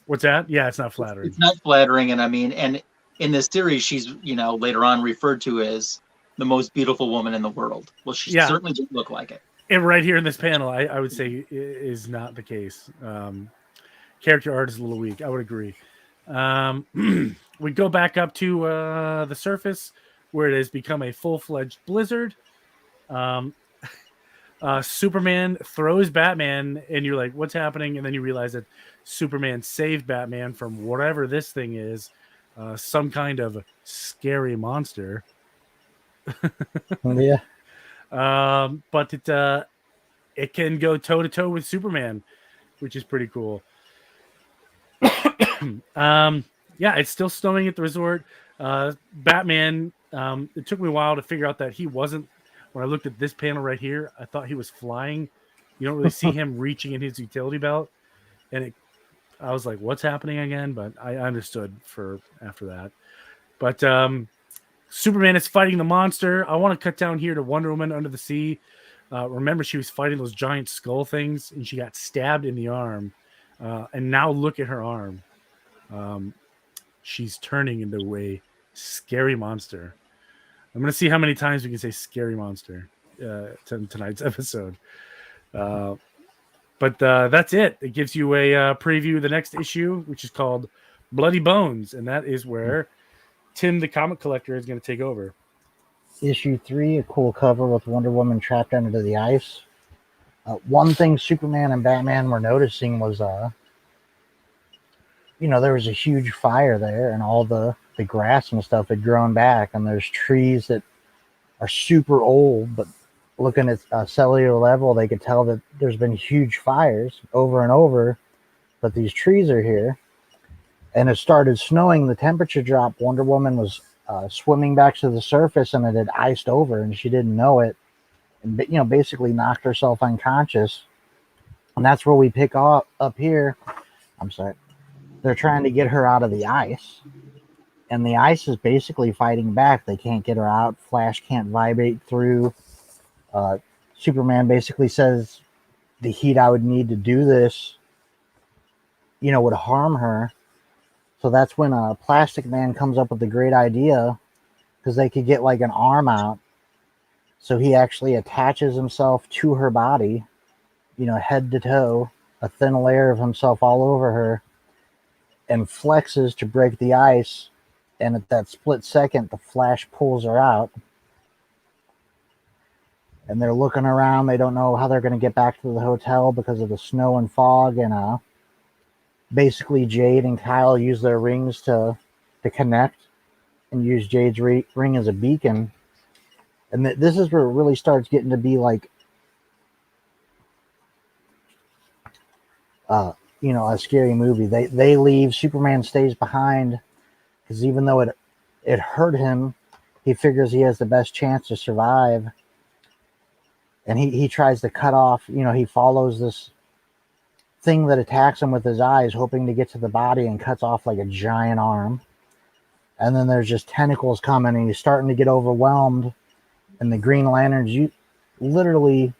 What's that? Yeah, it's not flattering.
It's not flattering, and I mean, and in this series, she's later on referred to as the most beautiful woman in the world. Well, she certainly didn't look like it.
And right here in this panel, I would say is not the case. Character art is a little weak. I would agree. We go back up to the surface where it has become a full-fledged blizzard. Superman throws Batman, and you're like, what's happening? And then you realize that Superman saved Batman from whatever this thing is, some kind of scary monster.
Yeah.
But it can go toe-to-toe with Superman, which is pretty cool. Yeah, it's still snowing at the resort. Batman, it took me a while to figure out that he wasn't. When I looked at this panel right here, I thought he was flying. You don't really see him reaching in his utility belt. And I was like, what's happening again? But I understood after that. But Superman is fighting the monster. I want to cut down here to Wonder Woman under the sea. Remember, she was fighting those giant skull things, and she got stabbed in the arm. And now look at her arm. She's turning into a scary monster. I'm going to see how many times we can say scary monster tonight's episode. But that's it. It gives you a preview of the next issue, which is called Bloody Bones. And that is where Tim, the comic collector, is going to take over.
Issue 3, a cool cover with Wonder Woman trapped under the ice. One thing Superman and Batman were noticing was, there was a huge fire there, and all the grass and stuff had grown back, and there's trees that are super old, but looking at a cellular level, they could tell that there's been huge fires over and over, but these trees are here. And it started snowing, the temperature dropped, Wonder Woman was swimming back to the surface, and it had iced over, and she didn't know it, and basically knocked herself unconscious. And that's where we pick up here. I'm sorry. They're trying to get her out of the ice, and the ice is basically fighting back. They can't get her out. Flash can't vibrate through. Superman basically says the heat I would need to do this, would harm her. So that's when Plastic Man comes up with the great idea, because they could get like an arm out. So he actually attaches himself to her body, head to toe, a thin layer of himself all over her, and flexes to break the ice. And at that split second, the Flash pulls her out. And they're looking around. They don't know how they're going to get back to the hotel because of the snow and fog. And basically, Jade and Kyle use their rings to connect and use Jade's ring as a beacon. And this is where it really starts getting to be like, a scary movie. They leave. Superman stays behind, because even though it hurt him, he figures he has the best chance to survive. And he tries to cut off, he follows this thing that attacks him with his eyes, hoping to get to the body, and cuts off like a giant arm. And then there's just tentacles coming, and he's starting to get overwhelmed. And the Green Lanterns literally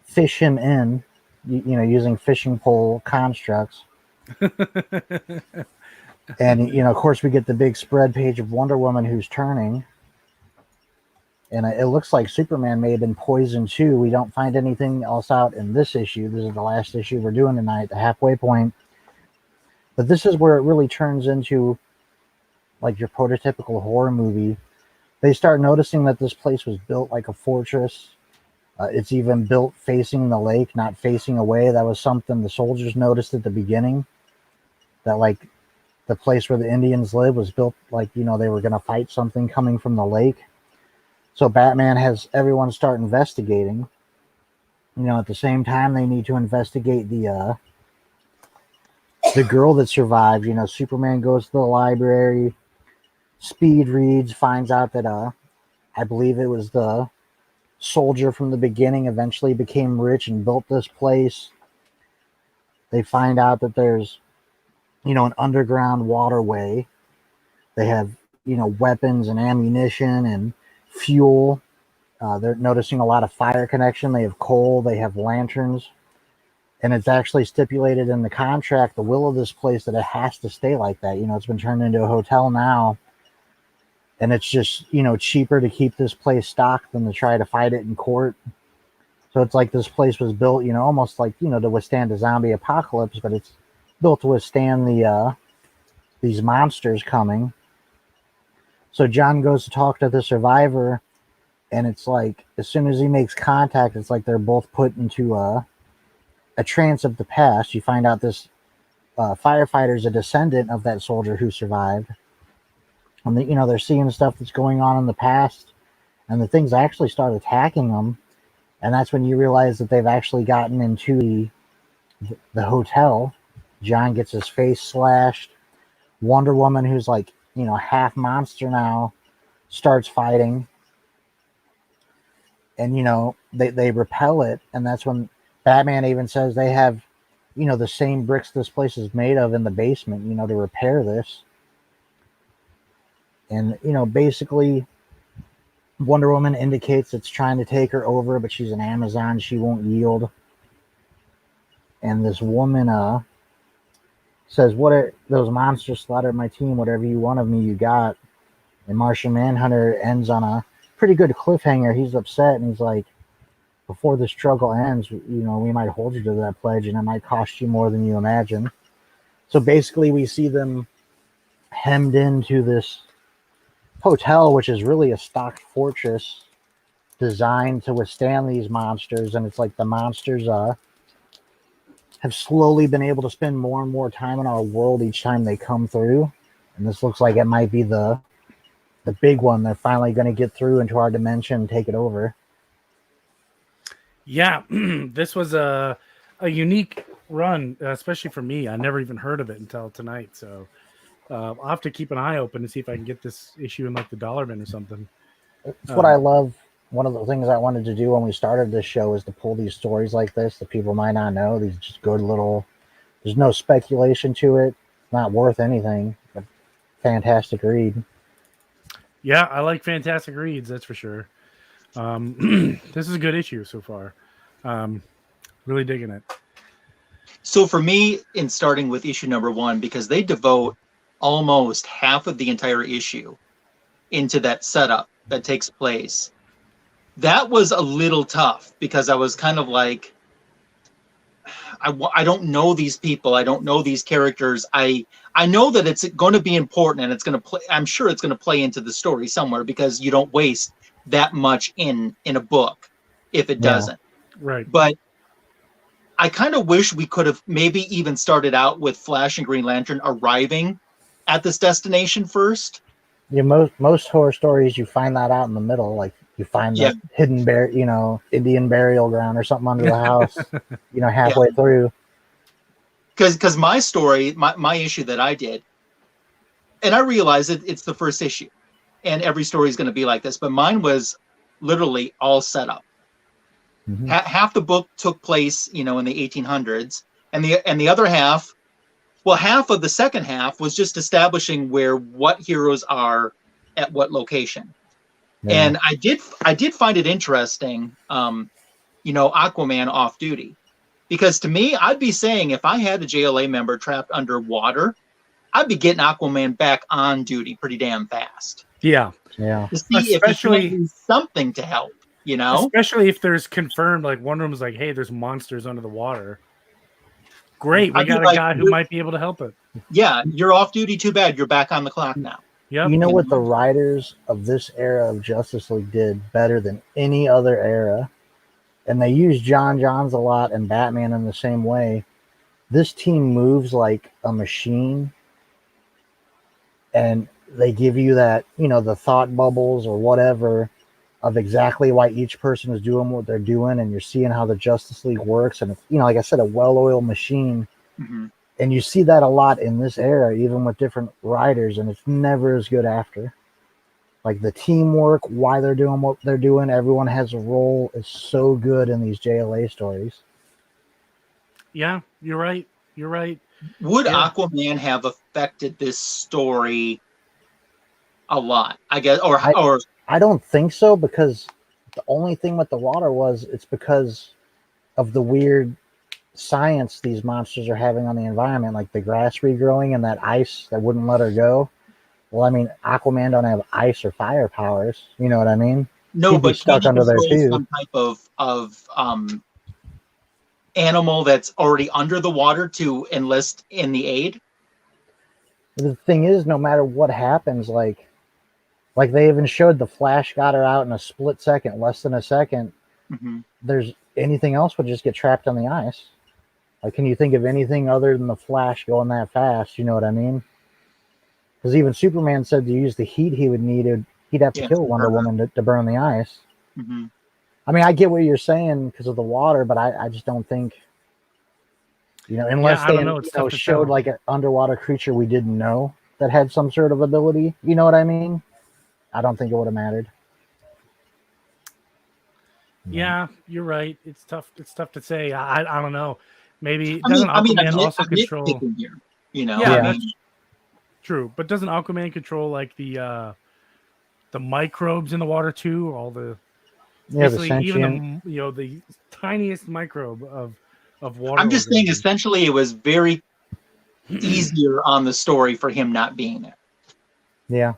fish him in, using fishing pole constructs. And, of course, we get the big spread page of Wonder Woman who's turning. And it looks like Superman may have been poisoned too. We don't find anything else out in this issue. This is the last issue we're doing tonight, the halfway point. But this is where it really turns into like your prototypical horror movie. They start noticing that this place was built like a fortress. It's even built facing the lake, not facing away. That was something the soldiers noticed at the beginning. That like the place where the Indians live was built like, they were going to fight something coming from the lake. So Batman has everyone start investigating. At the same time, they need to investigate the girl that survived. Superman goes to the library. Speed reads, finds out that I believe it was the soldier from the beginning eventually became rich and built this place. They find out that there's, an underground waterway. They have, weapons and ammunition and fuel. They're noticing a lot of fire connection. They have coal. They have lanterns. And it's actually stipulated in the contract, the will of this place, that it has to stay like that. It's been turned into a hotel now. And it's just, cheaper to keep this place stocked than to try to fight it in court. So it's like this place was built, almost like, to withstand a zombie apocalypse, but it's built to withstand these monsters coming. So John goes to talk to the survivor, and it's like, as soon as he makes contact, it's like they're both put into a trance of the past. You find out this firefighter is a descendant of that soldier who survived. And they're seeing stuff that's going on in the past, and the things actually start attacking them. And that's when you realize that they've actually gotten into the hotel. John gets his face slashed. Wonder Woman, who's like, half monster now, starts fighting. And, they repel it. And that's when Batman even says they have, the same bricks this place is made of in the basement, to repair this. And, basically, Wonder Woman indicates it's trying to take her over, but she's an Amazon. She won't yield. And this woman says, "What are those monsters slaughtered my team? Whatever you want of me, you got." And Martian Manhunter ends on a pretty good cliffhanger. He's upset, and he's like, "Before the struggle ends, we might hold you to that pledge, and it might cost you more than you imagine." So basically, we see them hemmed into this hotel, which is really a stocked fortress designed to withstand these monsters. And it's like the monsters have slowly been able to spend more and more time in our world each time they come through. And this looks like it might be the big one. They're finally going to get through into our dimension and take it over.
Yeah, this was a unique run, especially for me. I never even heard of it until tonight. So I'll have to keep an eye open and see if I can get this issue in like the dollar bin or something.
It's what I love. One of the things I wanted to do when we started this show is to pull these stories like this that people might not know. These just good little, there's no speculation to it. Not worth anything. But fantastic read.
Yeah, I like fantastic reads, that's for sure. This is a good issue so far. Really digging it.
So for me, in starting with issue number 1, because they devote almost half of the entire issue into that setup that takes place, that was a little tough, because I was kind of like, I don't know these people. I don't know these characters. I know that it's going to be important, and it's going to play. I'm sure it's going to play into the story somewhere, because you don't waste that much in a book if it doesn't.
Right.
But I kind of wish we could have maybe even started out with Flash and Green Lantern arriving at this destination first.
Yeah, most horror stories, you find that out in the middle. Like you find the hidden Indian burial ground or something under the house, halfway through.
Because my story, my issue that I did, and I realize it's the first issue, and every story is going to be like this, but mine was literally all set up. Mm-hmm. Half the book took place, in the 1800s, and the other half, half of the second half was just establishing what heroes are at what location. Yeah. And I did find it interesting, Aquaman off duty, because to me, I'd be saying if I had a JLA member trapped underwater, I'd be getting Aquaman back on duty pretty damn fast.
Yeah.
Yeah.
To see if he can do something to help.
Especially if there's confirmed, like Wonder Woman's like, hey, there's monsters under the water. Great, we got a guy who might be able to help it.
Yeah, you're off duty. Too bad. You're back on the clock now.
Yep.
You know what the writers of this era of Justice League did better than any other era? And they use John Johns a lot and Batman in the same way. This team moves like a machine. And they give you that, the thought bubbles or whatever of exactly why each person is doing what they're doing, and you're seeing how the Justice League works, and it's, like I said, a well-oiled machine. Mm-hmm. And you see that a lot in this era, even with different writers, and it's never as good after. Like the teamwork, why they're doing what they're doing, everyone has a role is so good in these JLA stories.
Yeah, you're right. You're right.
Would
Yeah.
Aquaman have affected this story a lot? I guess, or
I don't think so, because the only thing with the water was it's because of the weird science these monsters are having on the environment, like the grass regrowing and that ice that wouldn't let her go. Well, I mean, Aquaman don't have ice or fire powers. You know what I mean?
no,
He'd be
but can
stuck
he
under there
control
too.
some type of animal that's already under the water to enlist in the aid?
But the thing is, no matter what happens, like they even showed the Flash got her out in a split second, less than a second.
Mm-hmm.
There's anything else would just get trapped on the ice. Like, can you think of anything other than the Flash going that fast? You know what I mean? Because even Superman said to use the heat he would need, he'd have to
Yeah,
kill Wonder Woman to burn the ice.
Mm-hmm.
I mean, I get what you're saying because of the water, but I just don't think, unless
I
they
don't know. It's tough to
showed
tell.
like an underwater creature we didn't know that had some sort of ability. You know what I mean? I don't think it would have mattered.
Yeah, you're right. It's tough. It's tough to say. I don't know. Maybe
I mean,
doesn't
I'm
Aquaman also
I'm
control?
nitpicking here. You know,
Yeah,
I
that's
mean,
true. But doesn't Aquaman control like the microbes in the water too? All the
Yeah, the
basically even
sentient.
the tiniest microbe of water
I'm just saying,
organisms.
essentially, it was very easier on the story for him not being there.
Yeah.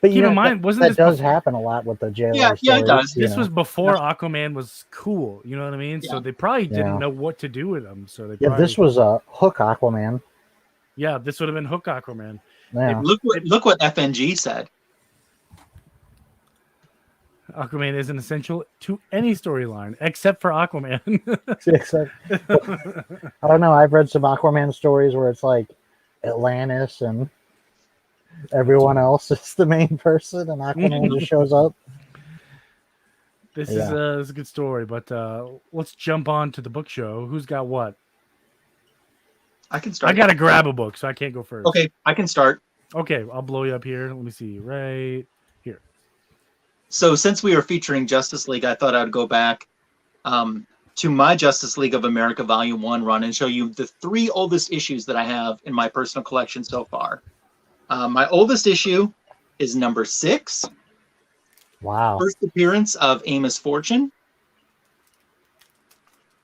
But
Keep in mind, wasn't
that
this
does
before?
happen a lot with the JLA
Yeah,
stories.
it does.
This was before Aquaman was cool. You know what I mean?
Yeah.
So they probably didn't
Yeah.
know what to do with him. So they
Yeah,
probably
this was a Hook Aquaman.
this would have been Hook Aquaman.
Yeah.
Look what FNG said.
Aquaman is an essential to any storyline except for Aquaman.
Except, I don't know. I've read some Aquaman stories where it's like Atlantis and everyone else is the main person, and Aquaman just shows up.
This
Yeah.
is a good story, but let's jump on to the book show. Who's got what?
I can start.
I got to grab a book, so I can't go first.
Okay, I can start.
Okay, I'll blow you up here. Let me see. Right here.
So since we are featuring Justice League, I thought I'd go back to my Justice League of America Volume 1 run and show you the 3 oldest issues that I have in my personal collection so far. My oldest issue is number 6.
Wow.
First appearance of Amos Fortune.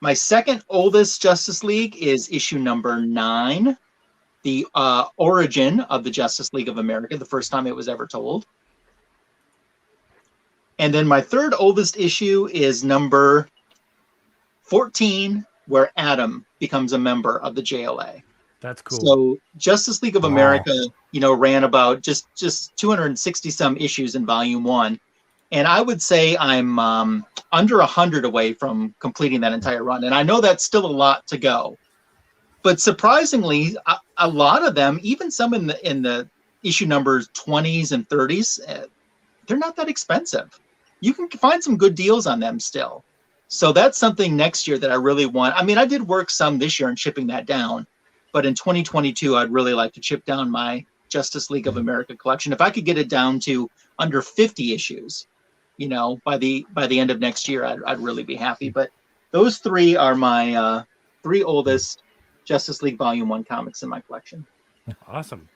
My second oldest Justice League is issue number 9, the origin of the Justice League of America, the first time it was ever told. And then my third oldest issue is number 14, where Adam becomes a member of the JLA.
That's cool.
So Justice League of
Wow.
America, ran about just 260 some issues in Volume 1. And I would say I'm under 100 away from completing that entire run. And I know that's still a lot to go. But surprisingly, a lot of them, even some in the issue numbers 20s and 30s, they're not that expensive. You can find some good deals on them still. So that's something next year that I really want. I mean, I did work some this year on chipping that down. But in 2022, I'd really like to chip down my Justice League of America collection. If I could get it down to under 50 issues, by the end of next year, I'd really be happy. But those 3 are my 3 oldest Justice League Volume 1 comics in my collection.
Awesome.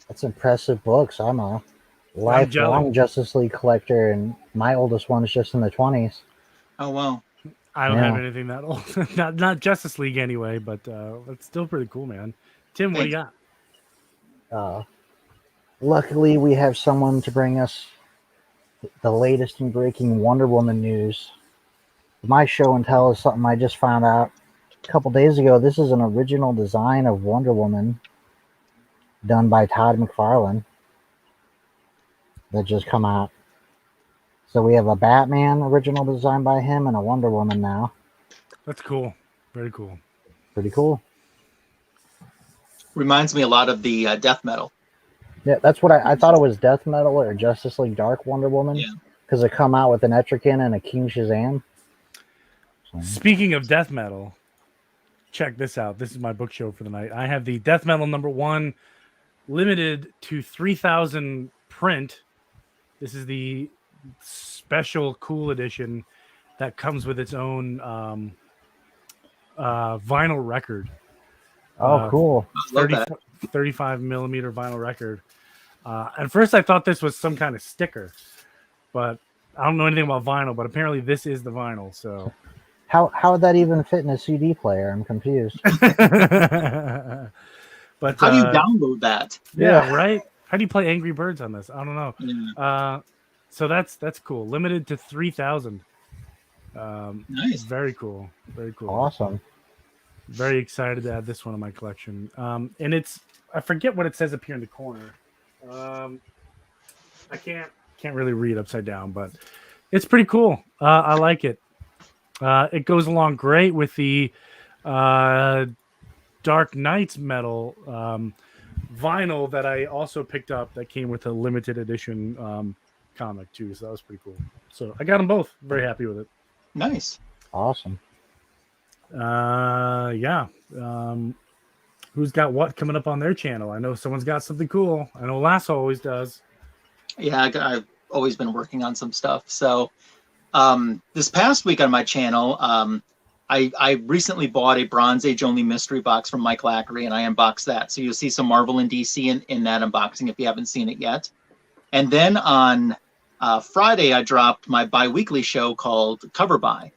That's impressive books. I'm a
jealous.
lifelong Justice League collector, and my oldest one is just in the 20s.
Oh, wow.
I don't
Yeah.
have anything that old. not Justice League anyway, but it's still pretty cool, man. Tim, what do you got?
Luckily, we have someone to bring us the latest and breaking Wonder Woman news. My show and tell is something I just found out a couple days ago. This is an original design of Wonder Woman done by Todd McFarlane that just come out. So we have a Batman original design by him and a Wonder Woman now.
That's cool. Very cool.
Pretty cool.
Reminds me a lot of the Death Metal.
Yeah, that's what I thought it was Death Metal or Justice League Dark Wonder Woman.
Yeah.
Because they come out with an Etrigan and a King Shazam. So,
Speaking of death metal, check this out. This is my book show for the night. I have the Death Metal number 1 limited to 3,000 print This is the special cool edition that comes with its own vinyl record.
Oh, cool.
I love that.
35 millimeter vinyl record. At first, I thought this was some kind of sticker, but I don't know anything about vinyl. But apparently, this is the vinyl. So,
How would that even fit in a CD player? I'm confused.
but
How do you download that?
yeah, right. How do you play Angry Birds on this? I don't know.
Yeah.
So that's cool. Limited to 3,000.
Nice.
Very cool. Very cool.
Awesome.
Very excited to add this one in my collection. And it's, I forget what it says up here in the corner. I can't really read upside down, but it's pretty cool. I like it. It goes along great with the Dark Knights metal vinyl that I also picked up that came with a limited edition comic too. So that was pretty cool. So I got them both. Very happy with it.
Nice.
Awesome.
Yeah. Who's got what coming up on their channel? I know someone's got something cool. I know Lasso always does.
Yeah, I've always been working on some stuff. So this past week on my channel, I recently bought a Bronze Age only mystery box from Mike Lackery, and I unboxed that. So you'll see some Marvel and DC in that unboxing if you haven't seen it yet. And then on Friday, I dropped my bi-weekly show called Cover By.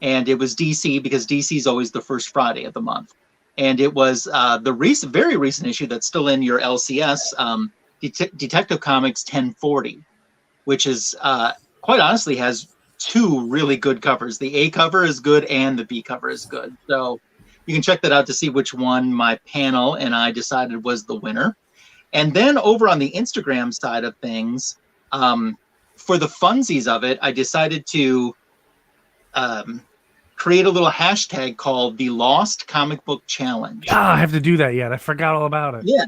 And it was DC because DC is always the first Friday of the month. And it was the very recent issue that's still in your LCS, Detective Comics 1040, which is quite honestly has two really good covers. The A cover is good and the B cover is good. So you can check that out to see which one my panel and I decided was the winner. And then over on the Instagram side of things, for the funsies of it, I decided to create a little hashtag called the Lost Comic Book Challenge.
I have to do that yet. I forgot all about it.
Yeah.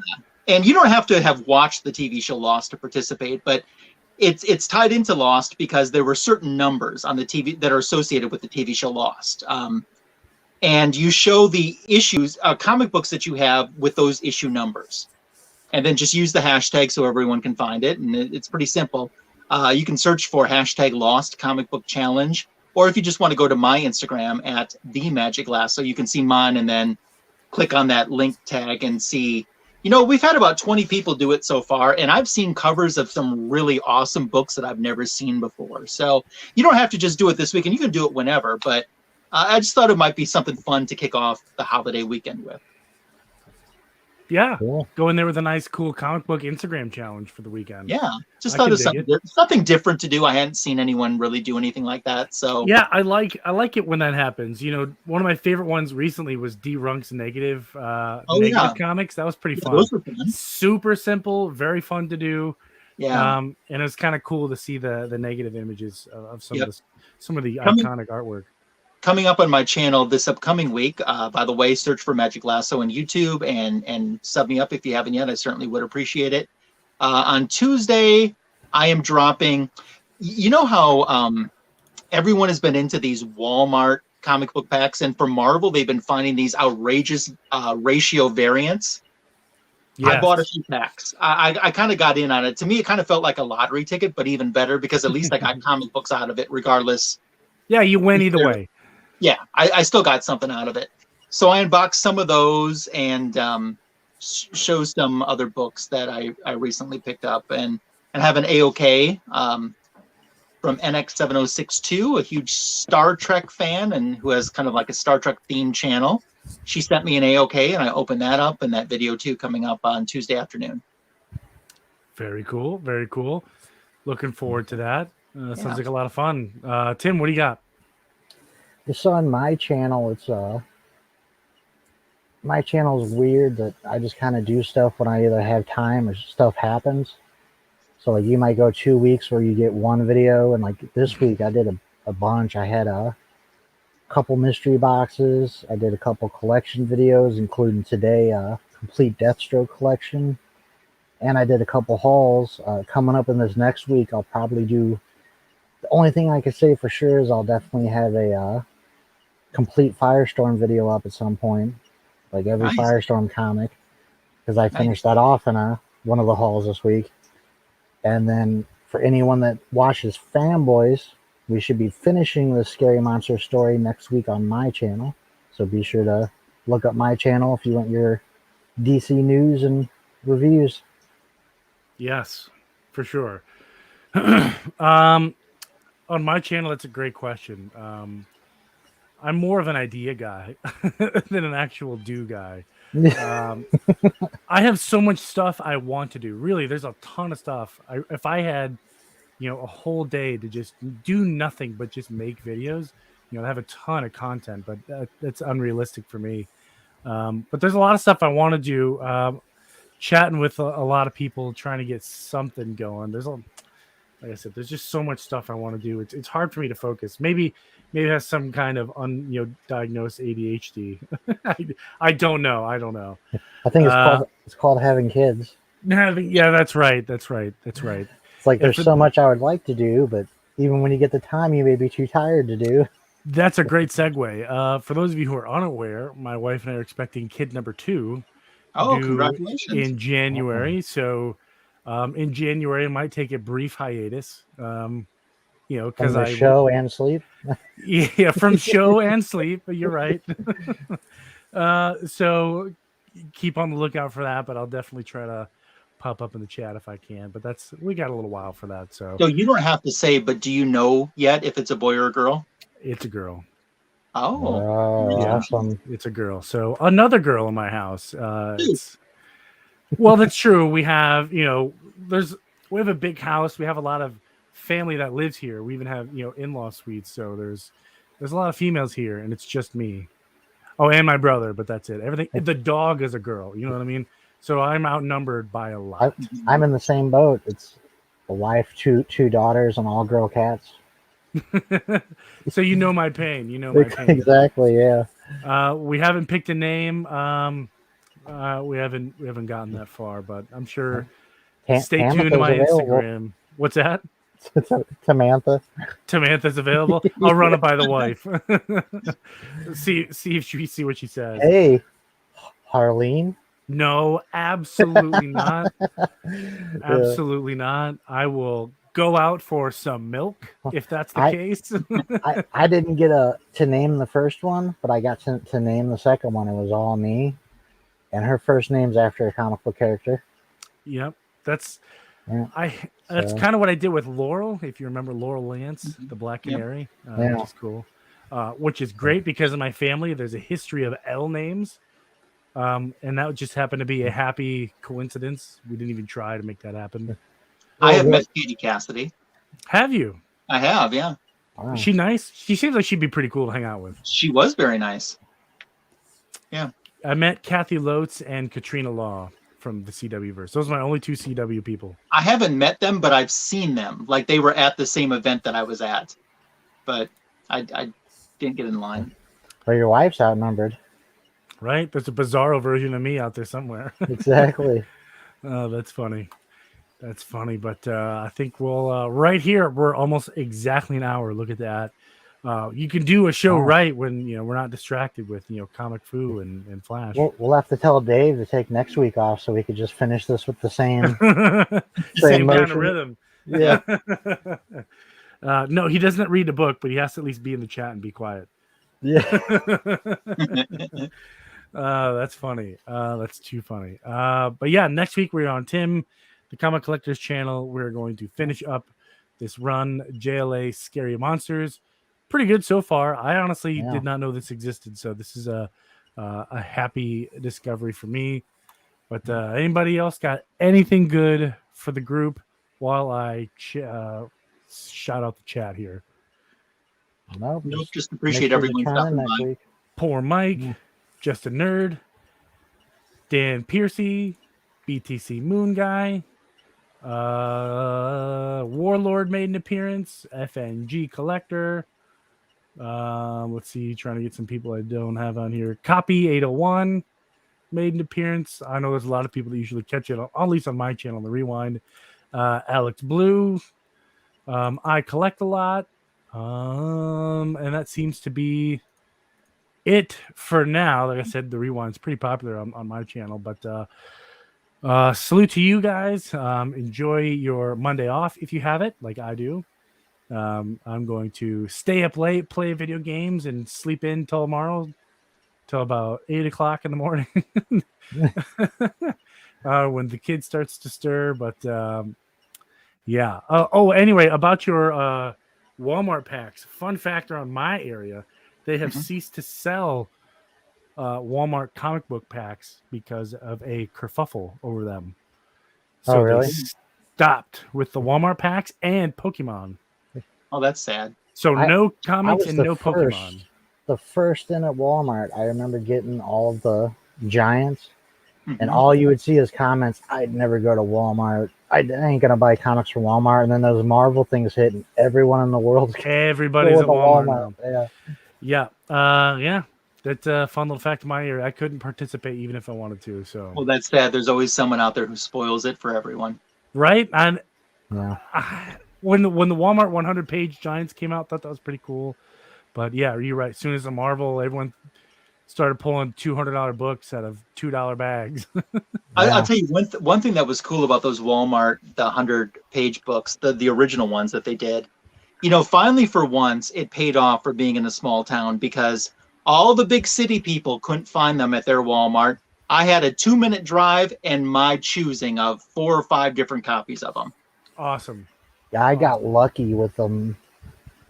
And you don't have to have watched the TV show Lost to participate, but it's tied into Lost because there were certain numbers on the TV that are associated with the TV show Lost. And you show the issues, comic books that you have with those issue numbers. And then just use the hashtag so everyone can find it. And it's pretty simple. You can search for hashtag Lost Comic Book Challenge. Or if you just want to go to my Instagram at The Magic Lasso, you can see mine and then click on that link tag and see. You know, we've had about 20 people do it so far, and I've seen covers of some really awesome books that I've never seen before. So you don't have to just do it this weekend. You can do it whenever, but I just thought it might be something fun to kick off the holiday weekend with.
Yeah.
Cool.
Go in there with a nice, cool comic book Instagram challenge for the weekend.
Yeah, just
I
thought
can
it was
dig
something different to do. I hadn't seen anyone really do anything like that. So
Yeah, I like it when that happens. You know, one of my favorite ones recently was D Runk's negative comics. That was pretty fun.
those were fun.
Super simple, very fun to do.
Yeah.
And it's kind of cool to see the negative images of some
Yep.
of the
Coming-
iconic artwork.
Coming up on my channel this upcoming week, by the way, search for Magic Lasso on YouTube and sub me up if you haven't yet. I certainly would appreciate it. On Tuesday, I am dropping. You know how everyone has been into these Walmart comic book packs, and for Marvel, they've been finding these outrageous ratio variants. I bought a few packs. I kind of got in on it. To me, it kind of felt like a lottery ticket, but even better because at least I got comic books out of it, regardless.
Yeah, you win either way.
Yeah, I still got something out of it. So I unboxed some of those and show some other books that I recently picked up and have an AOK from NX7062, a huge Star Trek fan and who has kind of like a Star Trek themed channel. She sent me an AOK and I opened that up and that video too coming up on Tuesday afternoon.
Very cool. Very cool. Looking forward to that. Sounds
Yeah.
like a lot of fun. Tim, what do you got?
Just on my channel, it's my channel is weird that I just kind of do stuff when I either have time or stuff happens. So like you might go 2 weeks where you get one video, and like this week I did a bunch. I had a couple mystery boxes. I did a couple collection videos, including today a complete Deathstroke collection, and I did a couple hauls. Coming up in this next week, I'll probably do. The only thing I can say for sure is I'll definitely have a complete Firestorm video up at some point, like every
Nice.
Firestorm comic, because I finished that off in one of the hauls this week. And then for anyone that watches Fanboys, we should be finishing the Scary Monster story next week on my channel. So be sure to look up my channel if you want your DC news and reviews.
Yes, for sure. On my channel, that's a great question. I'm more of an idea guy than an actual do guy. I have so much stuff I want to do. Really, there's a ton of stuff. If I had, a whole day to just do nothing but just make videos, I have a ton of content, but that's unrealistic for me. But there's a lot of stuff I want to do. Chatting with a lot of people, trying to get something going. Like I said, there's just so much stuff I want to do. It's hard for me to focus. Maybe it has some kind of diagnosed ADHD. I don't know. I
think it's called having kids.
Yeah, that's right. It's
like there's so much I would like to do, but even when you get the time, you may be too tired to do.
That's a great segue. For those of you who are unaware, my wife and I are expecting kid number 2.
Oh, congratulations!
In January. So, in January, I might take a brief hiatus. Because
I show and sleep.
Yeah, from show and sleep. You're right. So keep on the lookout for that, but I'll definitely try to pop up in the chat if I can. But we got a little while for that. So
you don't have to say, but do you know yet if it's a boy or a girl?
It's a girl.
Oh,
yeah,
awesome.
It's a girl. So another girl in my house. Well, that's true. We have, we have a big house. We have a lot of family that lives here. We even have, in-law suites. So there's a lot of females here, and it's just me. Oh, and my brother, but that's it. Everything. The dog is a girl. You know what I mean? So I'm outnumbered by a lot.
I'm in the same boat. It's a wife, two daughters, and all girl cats.
So my pain. My pain.
Exactly. Yeah.
We haven't picked a name. We haven't gotten that far, but I'm sure. Stay tuned to my Instagram. What's that? Tamantha's available. I'll run it by the wife. see what she says.
Hey, Harleen.
No, absolutely not. Absolutely not. I will go out for some milk if that's the case.
I didn't get to name the first one, but I got to name the second one. It was all me, and her first name's after a comic book character.
Yep, that's kind of what I did with Laurel. If you remember Laurel Lance, the Black Canary, which is cool. Which is great because in my family there's a history of L names. And that just happened to be a happy coincidence. We didn't even try to make that happen.
I have met Katie Cassidy.
Have you?
I have, yeah.
Wow.
Is she nice? She seems like she'd be pretty cool to hang out with.
She was very nice. Yeah.
I met Kathy Lotes and Katrina Law from the CW verse. Those are my only 2 CW people.
I haven't met them, but I've seen them. Like they were at the same event that I was at. But I didn't get in line.
Well, your wife's outnumbered.
Right? There's a bizarro version of me out there somewhere.
Exactly.
Oh, that's funny. That's funny. But I think we'll right here, we're almost exactly an hour. Look at that. You can do a show right when we're not distracted with Comic Fu and Flash.
We'll have to tell Dave to take next week off so we could just finish this with the same
same kind of rhythm.
Yeah.
No, he doesn't read the book, but he has to at least be in the chat and be quiet.
Yeah.
That's funny. That's too funny. But yeah, next week we're on Tim, the Comic Collectors channel. We're going to finish up this run, JLA Scary Monsters. Pretty good so far. I honestly did not know this existed, so this is a happy discovery for me. But anybody else got anything good for the group while I shout out the chat here?
Nope,
just appreciate everyone stopping by.
Poor Mike, Just a Nerd, Dan Piercy, BTC Moon Guy, Warlord made an appearance, FNG Collector. Let's see, trying to get some people I don't have on here. Copy 801 made an appearance. I know there's a lot of people that usually catch it, at least on my channel, the Rewind. Alex Blue, I collect a lot. And that seems to be it for now. Like I said, the Rewind's pretty popular on my channel, but Salute to you guys. Enjoy your Monday off if you have it, like I do. I'm going to stay up late, play video games, and sleep in till tomorrow, till about 8 o'clock in the morning, when the kid starts to stir. But yeah. Anyway, about your Walmart packs. Fun fact around my area, they have ceased to sell Walmart comic book packs because of a kerfuffle over them. So
really?
they stopped with the Walmart packs and Pokemon.
Oh, that's sad.
So no
I
comics
was
and
the
no
first.
Pokemon.
The first in at Walmart, I remember getting all of the Giants, and
Mhm.
all you would see is comments. I'd never go to Walmart. I ain't gonna buy comics from Walmart. And then those Marvel things hit, and everyone in the world
Everybody's at
with a
Walmart now.
Yeah.
Yeah. That's a fun little fact of my area. I couldn't participate even if I wanted to. So
Well, that's sad. There's always someone out there who spoils it for everyone.
right, and
Yeah.
when the Walmart 100 page Giants came out, thought that was pretty cool. But yeah, you're right. As soon as the Marvel, everyone started pulling $200 books out of $2 bags.
I'll tell you one thing that was cool about those Walmart, the 100-page books, the original ones that they did. You know, finally for once, it paid off for being in a small town because all the big city people couldn't find them at their Walmart. I had a 2-minute drive and my choosing of 4 or 5 different copies of them.
Awesome.
Yeah, I got lucky with them.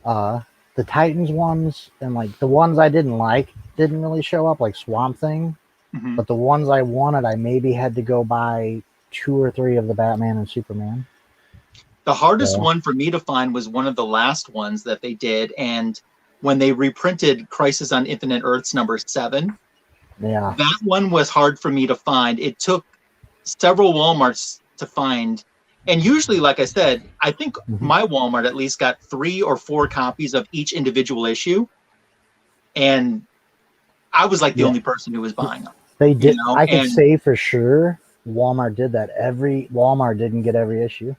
The Titans ones and like the ones I didn't like didn't really show up, like Swamp Thing.
Mhm.
But the ones I wanted, I maybe had to go buy 2 or 3 of the Batman and Superman.
The hardest
Yeah.
one for me to find was one of the last ones that they did. And when they reprinted Crisis on Infinite Earths #7,
Yeah.
that one was hard for me to find. It took several Walmarts to find. And usually, like I said, I think my Walmart at least got 3 or 4 copies of each individual issue. And I was like the only person who was buying them.
They did.
You know,
I can
and-
say for sure Walmart did that. Every Walmart didn't get every issue.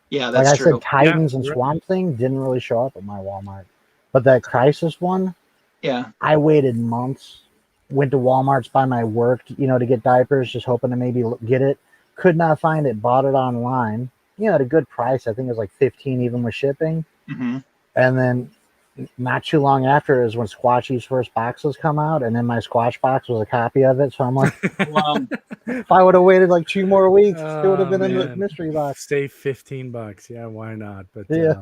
Yeah,
Like
that's
I
true.
said, Titans and
Yeah.
Swamp Thing didn't really show up at my Walmart. But that Crisis one,
Yeah.
I waited months. Went to Walmart's by my work, to get diapers, just hoping to maybe get it. Could not find it. Bought it online. At a good price. I think it was like $15 even with shipping.
Hmm.
And then not too long after is when Squatchy's first boxes come out, and in my Squatch box was a copy of it. So I'm like,
Well,
if I would have waited like 2 more weeks, it would have been in the
man.
mystery box.
Save $15. Yeah, why not? But
Yeah.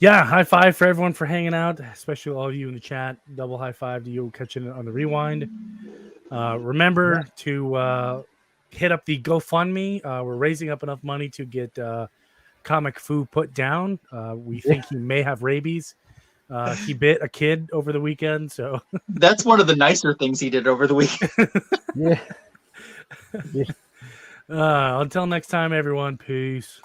yeah, high five for everyone for hanging out, especially all of you in the chat. Double high five to you catching it on the rewind. Remember to hit up the GoFundMe. We're raising up enough money to get Comic Fu put down. We think he may have rabies. He bit a kid over the weekend, so
that's one of the nicer things he did over the week.
Yeah.
until next time, everyone. Peace.